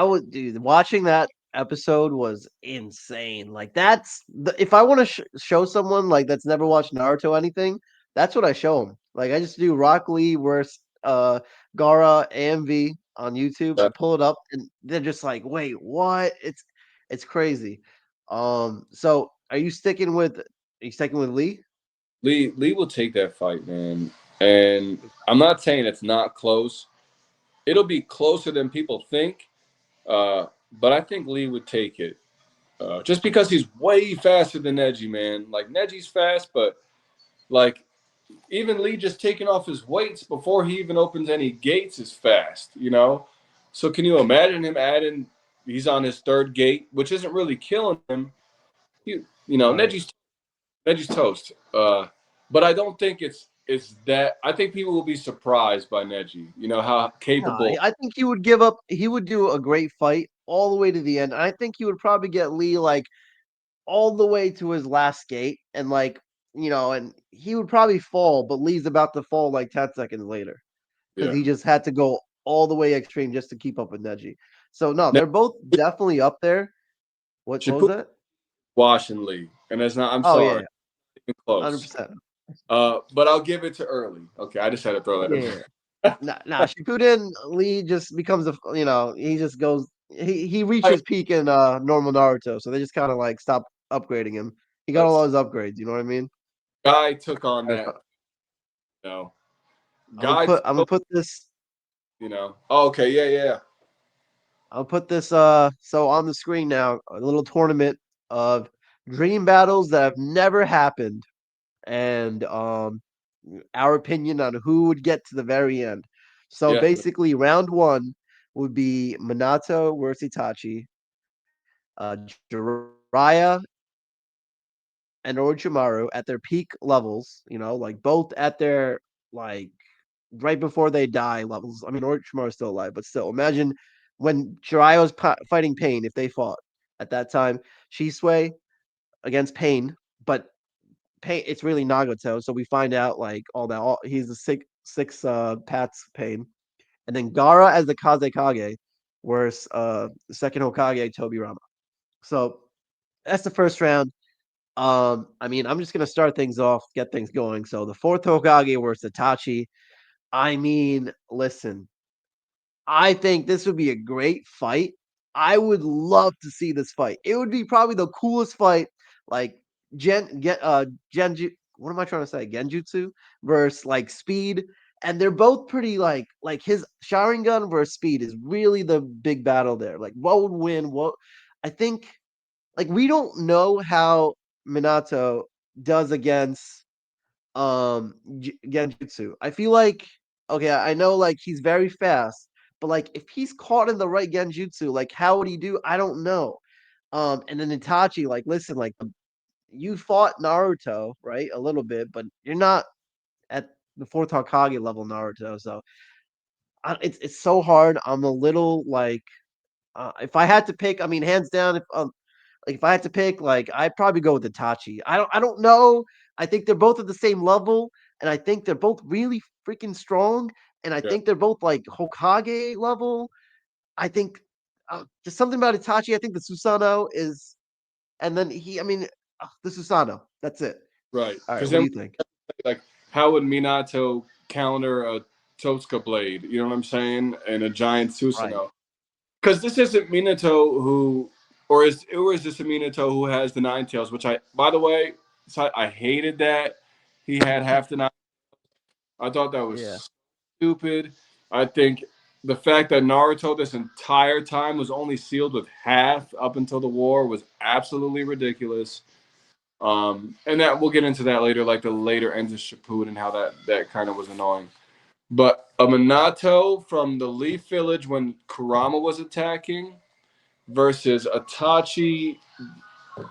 was, dude, watching that episode was insane. Like if I want to show someone like that's never watched Naruto or anything, that's what I show them. Like I just do Rock Lee versus Gara AMV on YouTube. I pull it up and they're just like, "Wait, what?" It's crazy. So are you sticking with Lee? Lee will take that fight, man. And I'm not saying it's not close. It'll be closer than people think. But I think Lee would take it. Just because he's way faster than Neji, man. Like Neji's fast, but like even Lee just taking off his weights before he even opens any gates is fast. So can you imagine him adding? He's on his third gate, which isn't really killing him. Right. Neji's toast. But I don't think it's that. I think people will be surprised by Neji. You know how No, capable. I think he would give up. He would do a great fight all the way to the end. I think he would probably get Lee like all the way to his last skate and and he would probably fall, but Lee's about to fall like 10 seconds later because Yeah. he just had to go all the way extreme just to keep up with Neji. So no, Ne- they're both definitely up there. What was Shippuden that? washing Lee, and it's not. I'm Oh yeah, sorry, yeah. even close. 100%. But I'll give it to early. Okay, I just had to throw that in Yeah. there. Nah, Shippuden Lee just becomes he just goes he Like, reaches peak in normal Naruto, so they just kind of like stop upgrading him. He got all let's his upgrades, you know what I mean? Guy took on All right, that. You know, I'm gonna Guy. put I'm gonna put this Oh, okay, yeah, yeah, I'll put this so on the screen now, a little tournament of dream battles that have never happened and our opinion on who would get to the very end. So yeah. basically round 1 would be Minato versus Itachi, Jiraiya and Orochimaru at their peak levels, like both at their like right before they die levels. I mean, Orochimaru is still alive, but still, imagine when Jiraiya was fighting Pain if they fought at that time. Shisui against Pain, but Pain it's really Nagato. So we find out like all that. He's the six paths Pain, and then Gara as the Kazekage, whereas the second Hokage Tobirama. So that's the first round. I mean, I'm just gonna start things off, get things going. So the fourth Hokage versus Itachi. I mean, listen, I think this would be a great fight. I would love to see this fight. It would be probably the coolest fight, like Genju. What am I trying to say? Genjutsu versus like Speed, and they're both pretty like his Sharingan versus Speed is really the big battle there. Like, what would win? What I think, like we don't know how Minato does against genjutsu. I feel like okay, I know like he's very fast, but like if he's caught in the right genjutsu, like how would he do? I don't know. And then Itachi, like listen, like you fought Naruto, right? A little bit, but you're not at the fourth Hokage level Naruto. So it's so hard. I'm a little like if I had to pick, I mean, hands down, if I had to pick, like I'd probably go with Itachi. I don't know. I think they're both at the same level, and I think they're both really freaking strong, and I Yeah. think they're both like Hokage level. I think just something about Itachi. I think the Susanoo is, and then I mean, the Susanoo. That's it. Right. All right, Because what do then, you think? like, how would Minato counter a Totsuka blade? You know what I'm saying? And a giant Right. Susanoo. Because this isn't Minato who, or is this a Minato who has the nine tails? Which by the way, I hated that he had half the nine. I thought that Yeah. was stupid. I think the fact that Naruto this entire time was only sealed with half up until the war was absolutely ridiculous. And that we'll get into that later, like the later ends of Shippuden and how that kind of was annoying. But a Minato from the Leaf Village when Kurama was attacking versus Itachi,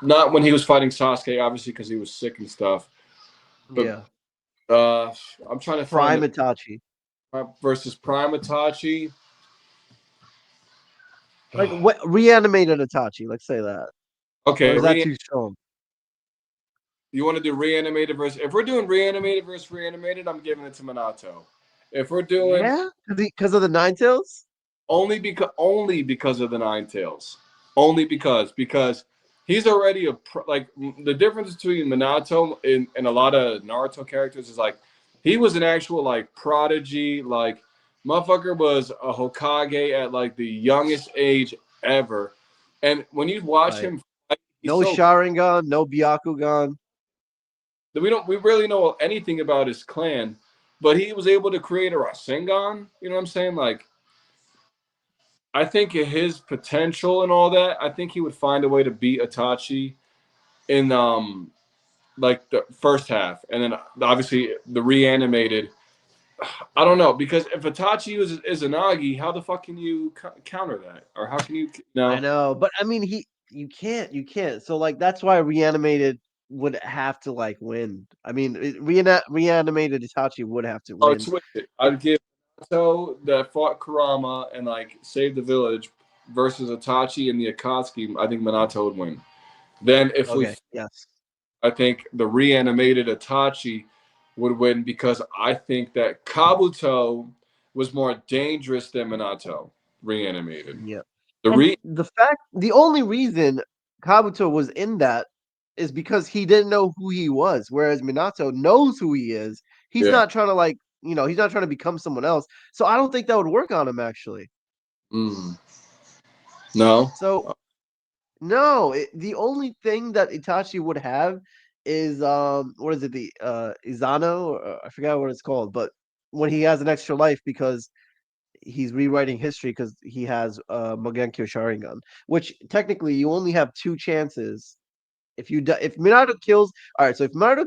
not when he was fighting Sasuke, obviously because he was sick and stuff. But Yeah. uh, I'm trying to find Prime the Itachi. versus Prime Itachi. Like what reanimated Itachi, let's say that. Or Okay, is that too strong? you want to do reanimated versus? If we're doing reanimated versus reanimated, I'm giving it to Minato. If we're doing Yeah? Because of the Nine Tails? only because of the Nine Tails, only because he's already like the difference between Minato and a lot of Naruto characters is like he was an actual like prodigy, like motherfucker was a Hokage at like the youngest age ever, and when you watch Right. him fight, he's No so Sharingan, no Byakugan. we really know anything about his clan, but he was able to create a Rasengan. You know what I'm saying? Like I think his potential and all that, I think he would find a way to beat Itachi in like the first half, and then obviously the reanimated. I don't know because if Itachi is Izanagi, how the fuck can you counter that, or how can you I no? know, but I mean, you can't. So like that's why reanimated would have to like win. I mean, reanimated Itachi would have to Oh, win. switch it. It- I'd give Naruto that fought Kurama and like saved the village versus Itachi and the Akatsuki. I think Minato would win. Then if we okay, yes, I think the reanimated Itachi would win because I think that Kabuto was more dangerous than Minato reanimated. yeah. The And re the only reason Kabuto was in that is because he didn't know who he was, whereas Minato knows who he is. He's yeah not trying to like, he's not trying to become someone else. So I don't think that would work on him actually. mm, no So no, the only thing that Itachi would have is what is it, the Izano, or I forgot what it's called, but when he has an extra life because he's rewriting history because he has Mogenkyo Sharingan, which technically you only have two chances. If Minato kills, all right. So if Minato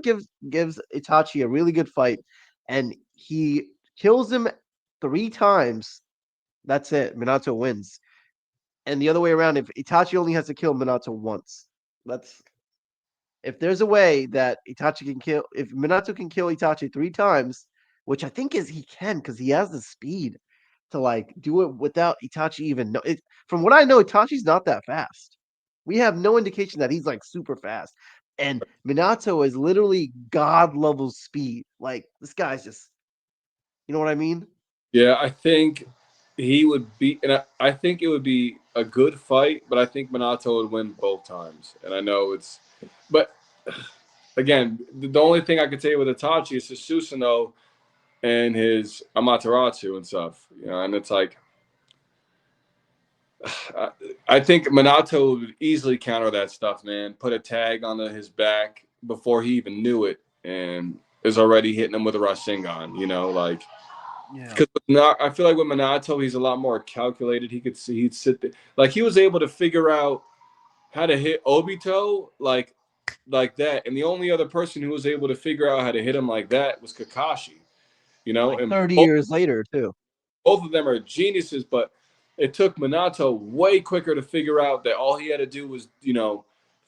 gives Itachi a really good fight, and he kills him 3 times, that's it. Minato wins. And the other way around, if Itachi only has to kill Minato once, that's if there's a way that if Minato can kill Itachi 3 times, which I think is he can because he has the speed to like do it without Itachi even know it. From what I know, Itachi's not that fast. We have no indication that he's like super fast, and Minato is literally god level speed. Like this guy's just, you know what I mean? yeah I think he would be and I think it would be a good fight, but I think Minato would win both times. And I know it's but again the only thing I could say with Itachi is his Susanoo and his Amaterasu and stuff, and it's like I think Minato would easily counter that stuff, man. Put a tag on his back before he even knew it, and is already hitting him with a Rasengan. Like Yeah. because not, I feel like with Minato, he's a lot more calculated. He could see, he'd sit there, like he was able to figure out how to hit Obito like that, and the only other person who was able to figure out how to hit him like that was Kakashi. Like And 30 years later too. both of them are geniuses, but it took Minato way quicker to figure out that all he had to do was,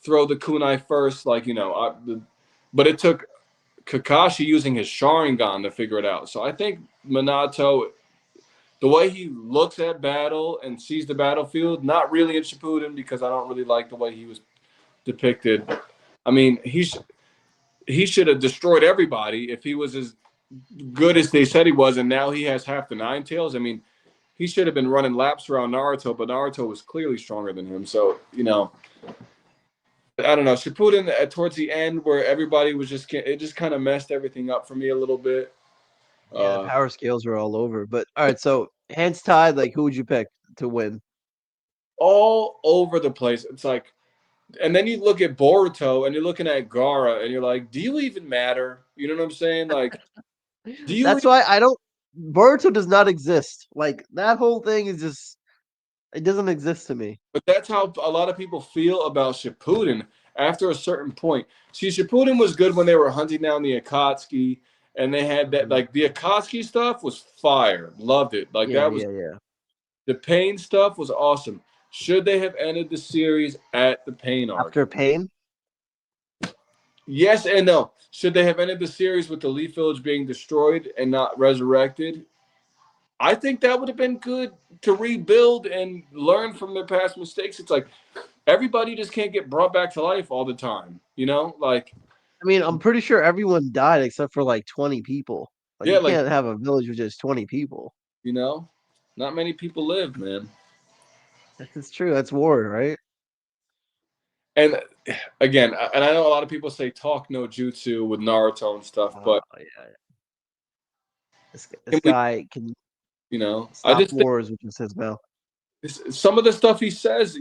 throw the kunai first, but it took Kakashi using his Sharingan to figure it out. So I think Minato, the way he looks at battle and sees the battlefield, not really in Shippuden because I don't really like the way he was depicted. I mean, he should have destroyed everybody if he was as good as they said he was, and now he has half the Nine Tails. I mean, he should have been running laps around Naruto, but Naruto was clearly stronger than him. So I don't know. Shippuden towards the end, where everybody was it just kind of messed everything up for me a little bit. Yeah, the Uh, power scales were all over. But all right, so hands tied, like who would you pick to win? all over the place. It's like, and then you look at Boruto and you're looking at Gara and you're like, do you even matter? You know what I'm saying? Like, do you? That's why I don't. Boruto does not exist. Like that whole thing is just it doesn't exist to me. But that's how a lot of people feel about Shippuden. after a certain point. See, Shippuden was good when they were hunting down the Akatsuki, and they had that Mhm. like the Akatsuki stuff was fire. Loved it. Like Yeah, that was yeah, yeah. the Pain stuff was awesome. Should they have ended the series at the Pain arc? After Pain? Yes and no. Should they have ended the series with the Leaf Village being destroyed and not resurrected? I think that would have been good to rebuild and learn from their past mistakes. It's like everybody just can't get brought back to life all the time, you know? Like, I mean, I'm pretty sure everyone died except for like 20 people. Like yeah, you like, can't have a village with just 20 people. you know, not many people live, man. That's true. That's war, right? And again, and I know a lot of people say talk no jutsu with Naruto and stuff, but Yeah. This can we, guy can I stop just think wars with just his mouth. some of the stuff he says,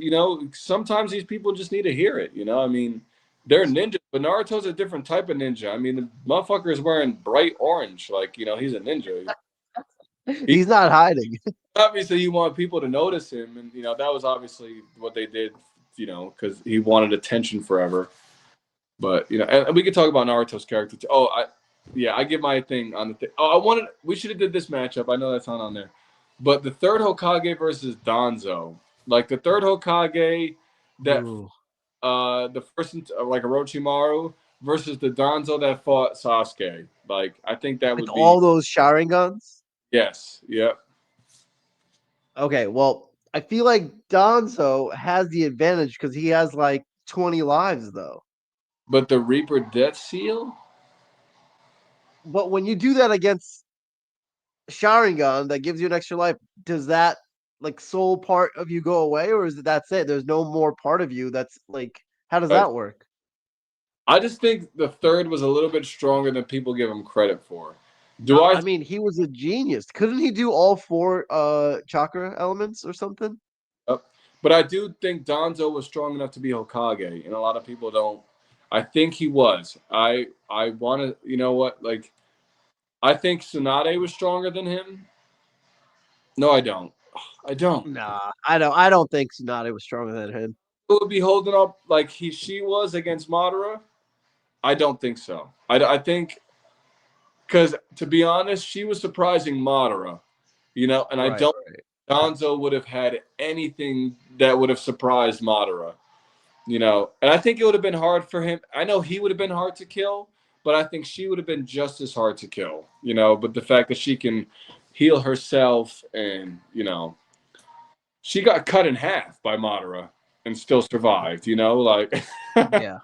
sometimes these people just need to hear it, I mean, they're ninjas, but Naruto's a different type of ninja. I mean, the motherfucker is wearing bright orange, like, he's a ninja. He He's not hiding. obviously you want people to notice him, and that was obviously what they did, because he wanted attention forever. But and we could talk about Naruto's character too. Oh, I give my thing on the thing. Oh, we should have did this matchup. I know that's not on there, but the third Hokage versus Danzo, like the third Hokage, that Ooh. the first like Orochimaru versus the Danzo that fought Sasuke. Like I think that With would be all those Sharingans? yes, yep. Okay, well, I feel like Donzo has the advantage because he has like 20 lives though. But the Reaper Death Seal, But when you do that against Sharingan that gives you an extra life, does that like soul part of you go away, or is it that's it? There's no more part of you that's like how does right? that work? I just think the third was a little bit stronger than people give him credit for. Do No, I I mean he was a genius. Couldn't he do all four chakra elements or something? Yep. But I do think Donzo was strong enough to be Hokage, and a lot of people don't. I think he was. I want to. You know what? Like I think Tsunade was stronger than him. No, I don't. I don't. Nah, I don't think Tsunade was stronger than him. Who would be holding up like she was against Madara? I don't think so. I think because to be honest, she was surprising Madara. And I Right. don't. Donzo would have had anything that would have surprised Madara. And I think it would have been hard for him. I know he would have been hard to kill, but I think she would have been just as hard to kill. But the fact that she can heal herself and she got cut in half by Madara and still survived. Like Yeah.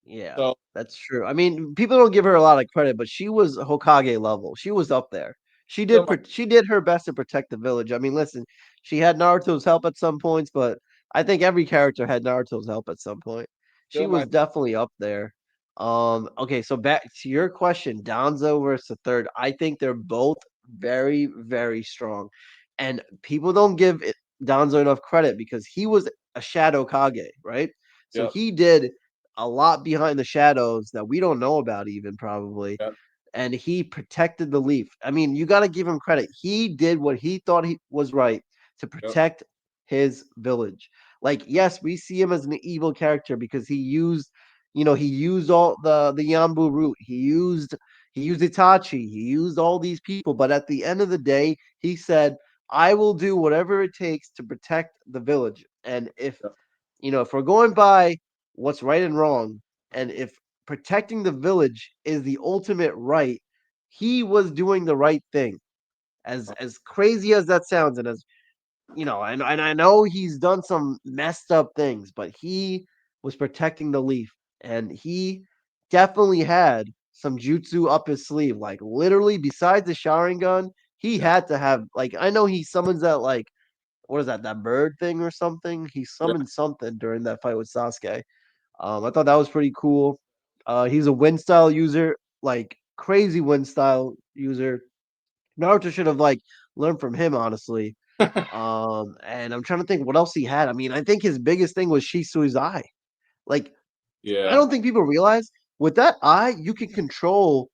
Yeah, so that's true. I mean, people don't give her a lot of credit, but she was Hokage level. She was up there. still my She did her best to protect the village. I mean, listen, she had Naruto's help at some points, but I think every character had Naruto's help at some point. She still my was definitely up there. Okay, so back to your question, Danzo versus the third. I think they're both very, very strong. And people don't give Danzo enough credit because he was a Shadow Kage, right? So yep he did a lot behind the shadows that we don't know about even probably, yep and he protected the leaf. I mean, you got to give him credit. He did what he thought he was right to yep protect his village. Like, yes, we see him as an evil character because he used all the Yambu route. He used Itachi. He used all these people, but at the end of the day, he said, "I will do whatever it takes to protect the village." And yep if we're going by what's right and wrong, and if protecting the village is the ultimate right, he was doing the right thing. As crazy as that sounds, and as and I know he's done some messed up things, but he was protecting the leaf, and he definitely had some jutsu up his sleeve. Like literally, besides the Sharingan, he yep had to have like I know he summons that like what is that bird thing or something? He yep summoned something during that fight with Sasuke. I thought that was pretty cool. He's a wind style user, like crazy wind style user. Naruto should have like learned from him, honestly. And I'm trying to think what else he had. I mean, I think his biggest thing was Shisui's eye. Like, I yeah don't think people realize with that eye, you can control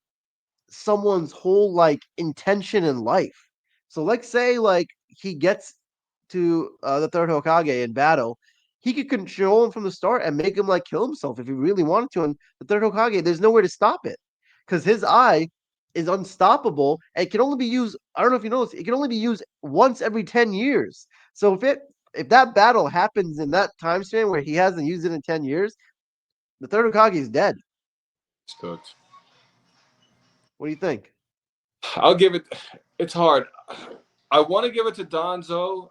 someone's whole like intention in life. So let's say like he gets to the third Hokage in battle he could control him from the start and make him like kill himself if he really wanted to. And the third Hokage, there's nowhere to stop it because his eye is unstoppable and it can only be used. I don't know if you noticed, it can only be used once every 10 years. So if that battle happens in that time span where he hasn't used it in 10 years, the third Hokage is dead. It's good. What do you think? I'll give it. It's hard. I want to give it to Danzo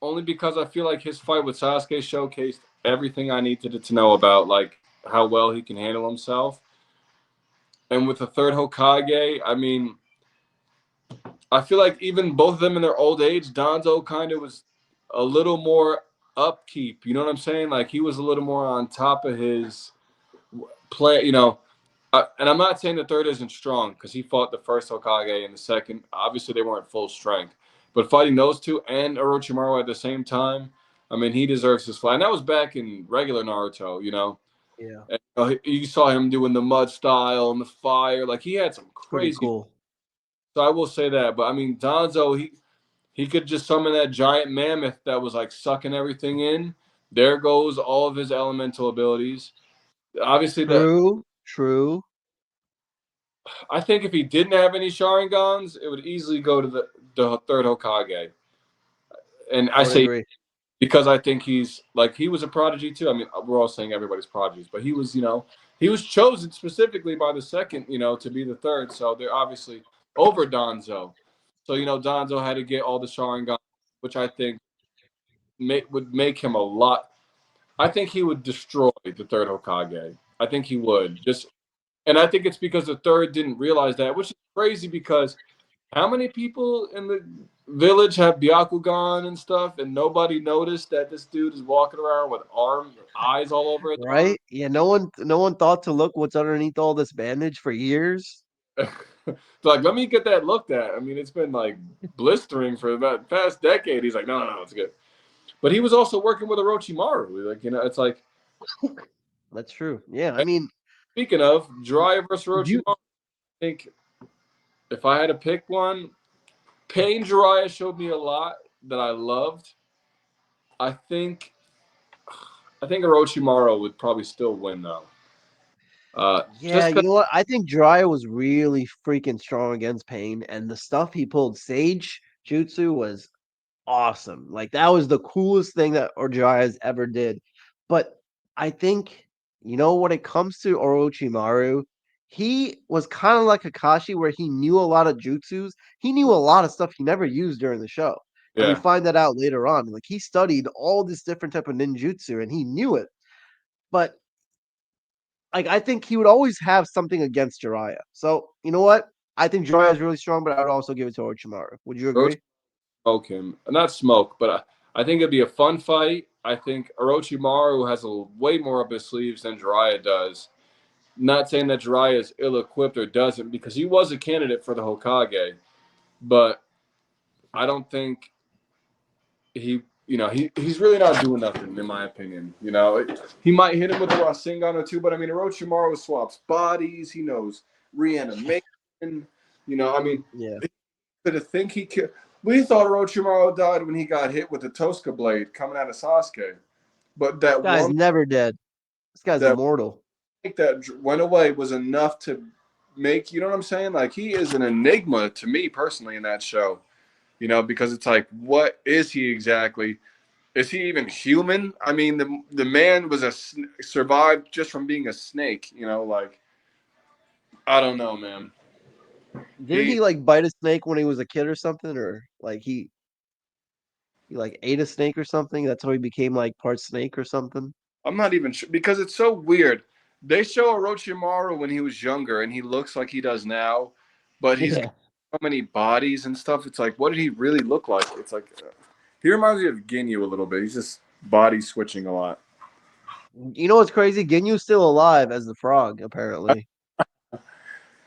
only because I feel like his fight with Sasuke showcased everything I needed to know about like how well he can handle himself. And with the third Hokage, I mean, I feel like even both of them in their old age, Danzo kind of was a little more upkeep. You know what I'm saying? Like he was a little more on top of his play. And I'm not saying the third isn't strong because he fought the first Hokage and the second. Obviously, they weren't full strength, but fighting those two and Orochimaru at the same time, I mean, he deserves his flag. And that was back in regular Naruto, you know. Yeah, And, you saw him doing the mud style and the fire. Like he had some it's pretty crazy. cool. So I will say that. But I mean, Danzo, he could just summon that giant mammoth that was like sucking everything in. There goes all of his elemental abilities. Obviously, the True, true. I think if he didn't have any Sharingans, it would easily go to the third Hokage. And I I would say agree. because I think he's like he was a prodigy too. I mean, we're all saying everybody's prodigies, but he was, he was chosen specifically by the second, to be the third. So they're obviously over Donzo. So Donzo had to get all the Sharingan, which I think would make him a lot. I think he would destroy the third Hokage. I think he would just, and I think it's because the third didn't realize that, which is crazy because how many people in the village have Byakugan and stuff, and nobody noticed that this dude is walking around with eyes all over his arm? Right? Yeah, no one thought to look what's underneath all this bandage for years. So like, let me get that looked at. I mean, it's been like blistering for about the past decade. He's like, no, no, no, it's good. But he was also working with Orochimaru. Like, it's like, That's true. Yeah, I mean, speaking of Jiraiya versus you Orochimaru, I think if I had to pick one, Pain Jiraiya showed me a lot that I loved. I think I think Orochimaru would probably still win though. yeah, Just you because, know what? I think Jiraiya was really freaking strong against Pain, and the stuff he pulled Sage Jutsu was awesome. Like that was the coolest thing that Jiraiya's ever did. But I think when it comes to Orochimaru, he was kind of like Kakashi, where he knew a lot of jutsus. He knew a lot of stuff he never used during the show, and we yeah, find that out later on. Like he studied all this different type of ninjutsu, and he knew it. But like I think he would always have something against Jiraiya. So you know what? I think Jiraiya is really strong, but I would also give it to Orochimaru. Would you Orochimaru agree? smoke him, not smoke, but I think it'd be a fun fight. I think Orochimaru has way more up his sleeves than Jiraiya does. Not saying that Jiraiya is ill-equipped or doesn't, because he was a candidate for the Hokage, but I don't think he's really not doing nothing in my opinion. He might hit him with a Rasengan or two, but I mean, Orochimaru swaps bodies. He knows reanimation. I mean, Yeah, to think he could. We thought Orochimaru died when he got hit with the Tosca blade coming out of Sasuke, but that guy's one never dead. This guy's that immortal. that went away was enough to make, you know what I'm saying? Like he is an enigma to me personally in that show. Because it's like, what is he exactly? Is he even human? I mean, the man was survived just from being a snake. Like I don't know, man. Didn't He he like bite a snake when he was a kid or something, or like he like ate a snake or something? That's how he became like part snake or something. I'm not even sure because it's so weird. They show Orochimaru when he was younger, and he looks like he does now, but he's got Yeah. so many bodies and stuff. It's like, what did he really look like? It's like he reminds me of Ginyu a little bit. He's just body switching a lot. You know what's crazy? Ginyu's still alive as the frog, apparently.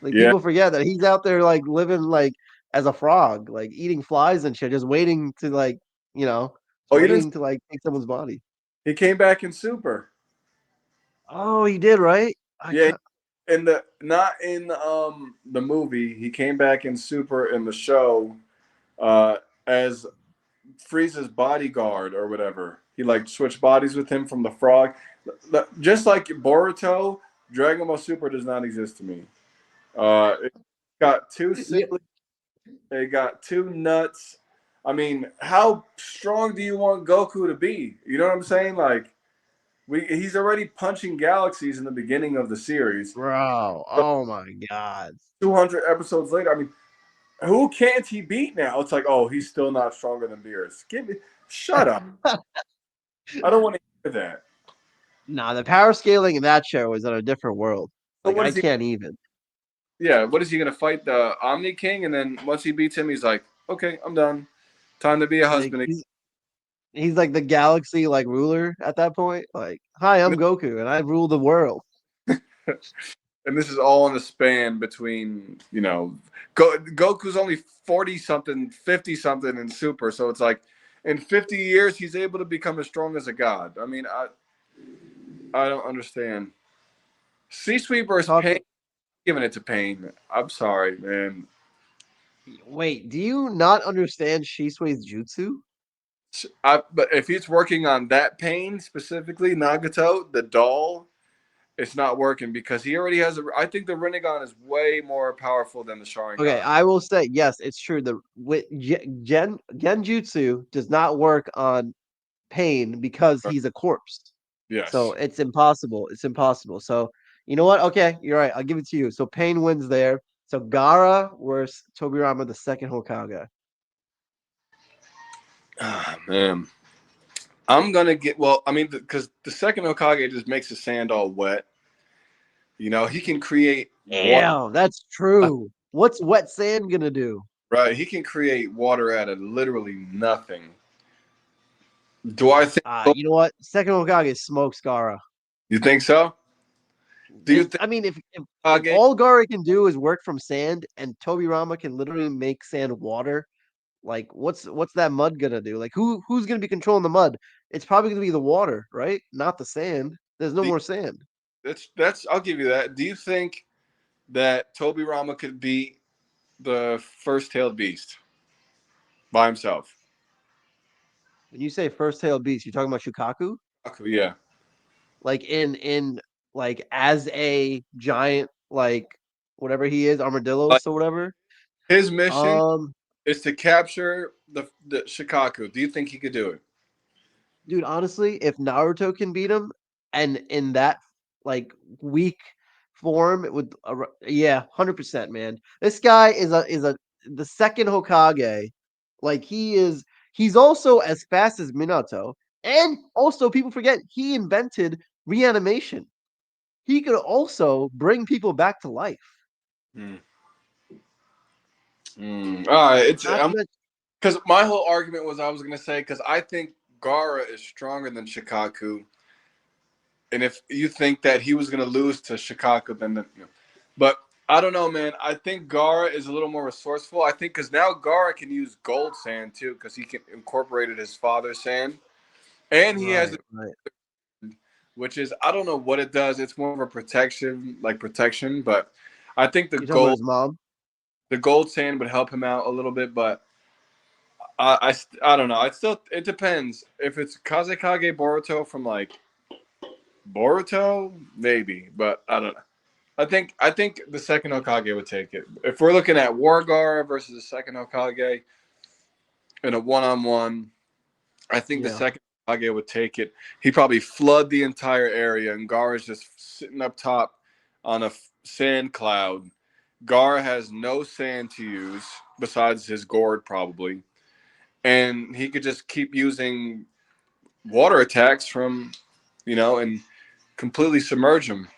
Like Yeah. people forget that he's out there like living like as a frog, like eating flies and shit, just waiting to like, you know, just Oh, you didn't? waiting to like take someone's body. He came back in Super. Oh, he did, right? I Yeah, ca- in the not in the movie. He came back in Super in the show as Frieza's bodyguard or whatever. He like switched bodies with him from the frog. Just like Boruto, Dragon Ball Super does not exist to me. It got too Yeah, silly. It got too nuts. I mean, how strong do you want Goku to be? You know what I'm saying? Like, he's already punching galaxies in the beginning of the series. bro. Oh my god. 200 episodes later, I mean, who can't he beat now? It's like, oh, he's still not stronger than Beerus. Shut up. I don't want to hear that. Nah, the power scaling in that show is on a different world. So Like what I is he? can't even. Yeah, what is he gonna fight the Omni King? And then once he beats him, he's like, okay, I'm done. Time to be a Like husband. he's like the galaxy like ruler at that point. Like, hi, I'm Goku and I rule the world. And this is all in the span between Goku's only 40 something, 50 something in Super, so it's like in 50 years he's able to become as strong as a god. I mean, I don't understand. C Sweep versus Talk. Pain, giving it to Pain. I'm sorry, man. Wait, do you not understand Shisui's jutsu? But if he's working on that Pain specifically, Nagato, the doll, it's not working because he already has. I think the Rinnegan is way more powerful than the Okay, Sharingan. I will say yes, it's true. The genjutsu does not work on Pain because he's a corpse. So Yes. it's impossible. It's impossible. So you know what? Okay, you're right. I'll give it to you. So Pain wins there. So Gara versus Tobirama, the second Hokage. Ah, man. I'm gonna get well. I mean, because the second Hokage just makes the sand all wet. He can create water. Damn, that's true. What's wet sand gonna do? Right, he can create water out of literally nothing. Do I think? You know what? Second Hokage smokes Gara. You think so? Do you This, think I mean, if Hokage? all Gara can do is work from sand, and Tobirama can literally make sand water, like what's that mud gonna do? Like who's gonna be controlling the mud? It's probably gonna be the water, right? Not the sand. There's no Do you, more sand. that's. I'll give you that. Do you think that Toby Rama could beat the first tailed beast by himself? When you say first tailed beast, you're talking about Shukaku? Yeah. Like in like as a giant like whatever he is, Like armadillos or whatever. his mission Um, is to capture the Shikaku. Do you think he could do it? dude, honestly, if Naruto can beat him, and in that like weak form, it would yeah, 100%, man. This guy is a the second Hokage. Like he's also as fast as Minato, and also people forget he invented reanimation. He could also bring people back to life. Hmm. All right, it's Not to mention, because my whole argument was I was gonna say because I think Gara is stronger than Shikaku, and if you think that he was gonna lose to Shikaku, but I don't know, man. I think Gara is a little more resourceful. I think because now Gara can use gold sand too, because he can incorporated his father's sand, and he has, right, right. which is I don't know what it does. It's more of a protection, but I think You're talking about his mom. the gold sand would help him out a little bit, but I don't know. It depends. If it's Kazekage Boruto from like Boruto, maybe, but I don't know. I think the second Hokage would take it. If we're looking at Wargara versus the second Hokage in a one-on-one, I think the Yeah, second Hokage would take it. He probably flood the entire area, and Gara's just sitting up top on a sand cloud. Gara has no sand to use besides his gourd, probably, and he could just keep using water attacks and completely submerge them.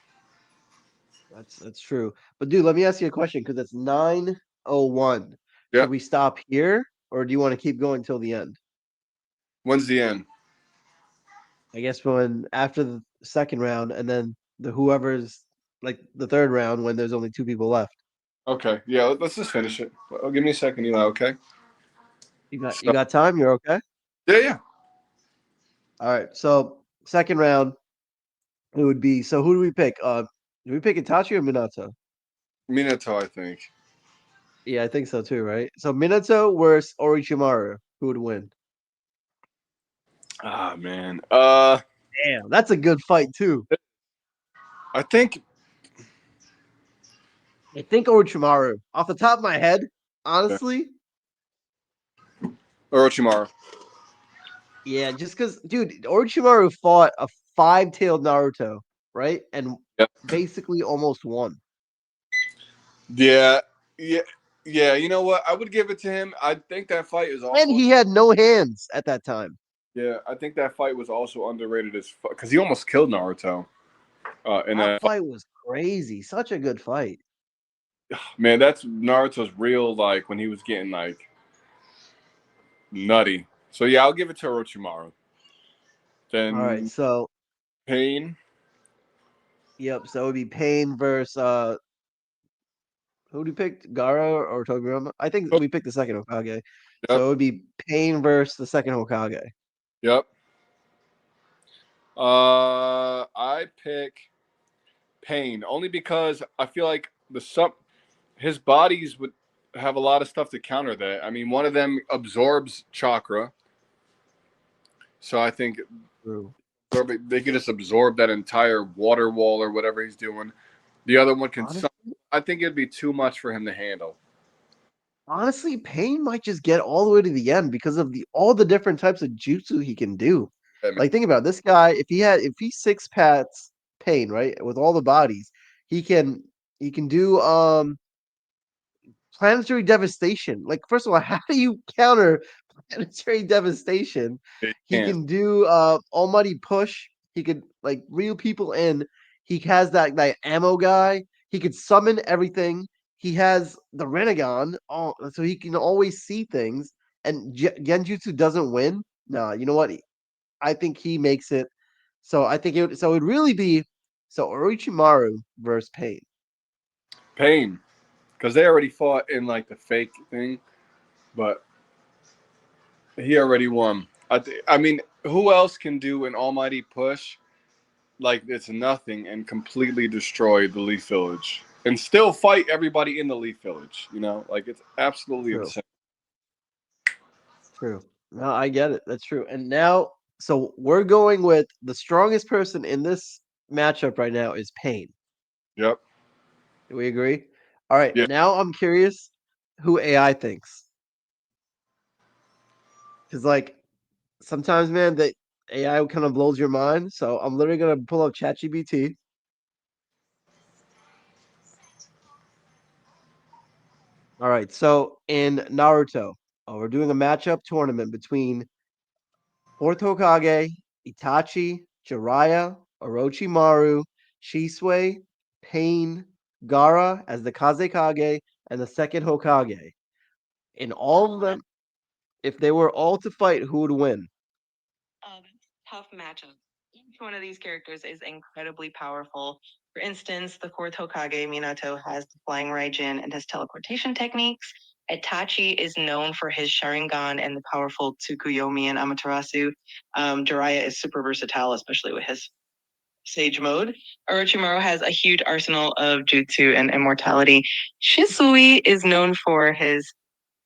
that's true. But dude, let me ask you a question because it's 9:01. Should Yep. we stop here, or do you want to keep going till the end? When's the end? I guess when after the second round, and then the whoever's like the third round when there's only two people left. Okay. Yeah. Let's just finish it. Give me a second, Eli. Okay. You So got time? You're okay. yeah, yeah. All right. So second round, it would be. So who do we pick? Do we pick Itachi or Minato? Minato, I think. Yeah, I think so too. Right. So Minato versus Orochimaru. Who would win? Ah man. Damn, that's a good fight too. I think I think Orochimaru. Off the top of my head, honestly, Orochimaru. yeah, just because, dude, Orochimaru fought a five-tailed Naruto, right? And Yep. basically almost won. Yeah. Yeah. Yeah. You know what? I would give it to him. I think that fight is And also. he had no hands at that time. Yeah, I think that fight was also underrated as fuck because he almost killed Naruto. In That that fight was crazy. Such a good fight. man, that's Naruto's real like when he was getting like nutty. So yeah, I'll give it to Orochimaru. All right, Then so Pain. yep, so it would be Pain versus who do you pick? Gara or Tobirama? I think Oh, we picked the second Hokage. yep. So it would be Pain versus the second Hokage. Yep. I pick Pain only because I feel like the sub his bodies would have a lot of stuff to counter that. I mean, one of them absorbs chakra, so I think True. they could just absorb that entire water wall or whatever he's doing. The other one can. Honestly, I think it'd be too much for him to handle. honestly, Pain might just get all the way to the end because of the all the different types of jutsu he can do. I mean, Like think about it, this guy. If he six pats Pain right with all the bodies, he can he can do planetary devastation. Like, first of all, how do you counter planetary devastation? he He can't. can do almighty push. He could like reel people in. He has that ammo guy. He could summon everything. He has the Renegon, so he can always see things. And Genjutsu doesn't win. No, you know what? I think he makes it. So I think it. So it would really be so Orochimaru versus Pain. Pain, because they already fought in like the fake thing, but he already won. I mean, who else can do an almighty push like it's nothing and completely destroy the Leaf Village and still fight everybody in the Leaf Village? You know, like it's absolutely True. insane. True. No, I get it. That's true. And now, so we're going with the strongest person in this matchup right now is Pain. Yep. Do we agree? All right. Yeah. Now I'm curious who AI thinks. Because, like, sometimes, man, the AI kind of blows your mind. So I'm literally going to pull up ChatGPT. All right. So in Naruto, we're doing a matchup tournament between fourth Hokage, Itachi, Jiraiya, Orochimaru, Shisui, Pain, Gara as the Kazekage, and the second Hokage. In all of them, if they were all to fight, who would win? Tough matchup. Each one of these characters is incredibly powerful. For instance, the fourth Hokage, Minato, has the flying Raijin and his teleportation techniques. Itachi is known for his Sharingan and the powerful Tsukuyomi and Amaterasu. Jiraiya is super versatile, especially with his Sage mode. Orochimaru has a huge arsenal of jutsu and immortality. Shisui is known for his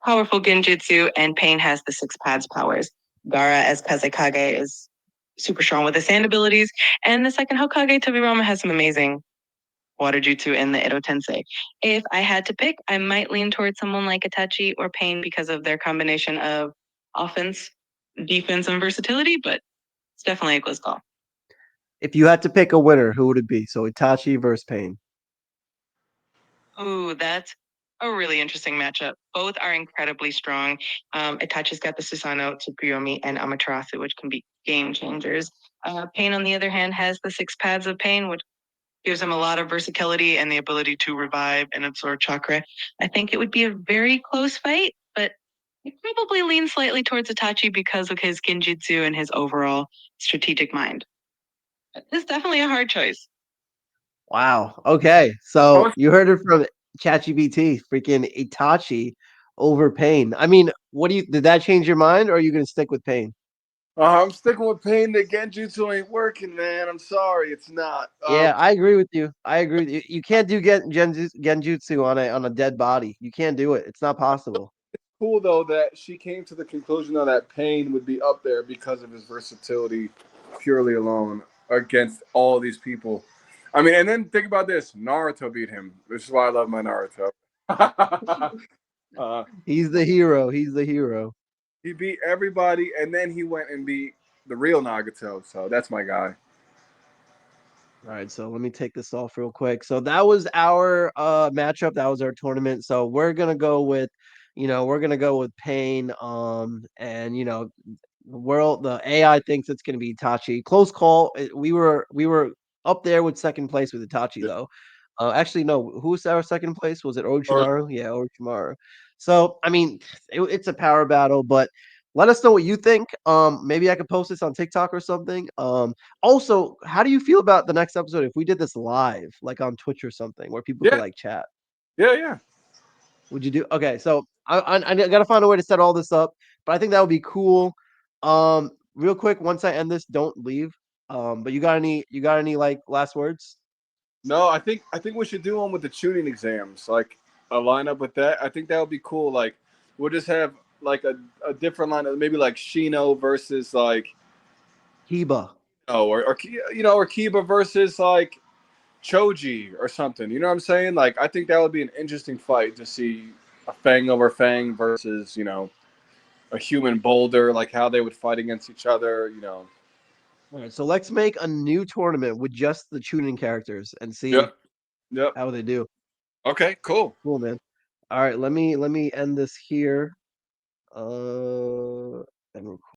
powerful genjutsu, and Pain has the six pads powers. Gara as Kazekage is super strong with the sand abilities, and the second Hokage, Tobirama, has some amazing water jutsu in the Edo Tensei. If I had to pick, I might lean towards someone like Itachi or Pain because of their combination of offense, defense, and versatility, but it's definitely a close call. If you had to pick a winner, who would it be? So Itachi versus Pain. Ooh, that's a really interesting matchup. Both are incredibly strong. Itachi's got the Susanoo, Tsukuyomi, and Amaterasu, which can be game changers. Pain, on the other hand, has the six paths of pain, which gives him a lot of versatility and the ability to revive and absorb chakra. I think it would be a very close fight, but I probably lean slightly towards Itachi because of his genjutsu and his overall strategic mind. It's definitely a hard choice. Wow. Okay. I So was, you heard it from ChatGPT, freaking Itachi over Pain. I mean, what do you did that change your mind or are you gonna stick with Pain? I'm sticking with Pain. The Genjutsu ain't working, man. I'm sorry, it's not. Yeah, I agree with you. I agree with you. You can't do Genjutsu on a dead body. You can't do it. It's not possible. cool though that she came to the conclusion though that Pain would be up there because of his versatility, purely alone against all these people. I mean, and then think about this: Naruto beat him. This is why I love my Naruto. He's the hero. He's the hero. He beat everybody, and then he went and beat the real Nagato. So that's my guy. All right, so let me take this off real quick. So that was our matchup. That was our tournament. So we're gonna go with, we're gonna go with Pain. And the AI thinks it's gonna be Itachi. Close call. We were up there with second place with Itachi Yeah. though. Actually, no. Who was our second place? Was it Or Orochimaru? Yeah, Orochimaru. So I mean, it's a power battle, but let us know what you think. Maybe I could post this on TikTok or something. Also, how do you feel about the next episode if we did this live, like on Twitch or something, where people could yeah, like chat? yeah. Would you do? Okay, so I gotta find a way to set all this up, but I think that would be cool. Real quick, once I end this, don't leave. But you got any like last words? No, I think we should do one with the tuning exams, like a lineup with that. I think that would be cool. Like we'll just have like a different lineup, maybe like Shino versus like Hiba. or or Kiba versus like Choji or something. You know what I'm saying? Like I think that would be an interesting fight to see a Fang over Fang versus a human boulder, like how they would fight against each other. All right, so let's make a new tournament with just the tuning characters and see Yep. Yep. how they do. Okay. Cool. Cool, man. All right, let me end this here. And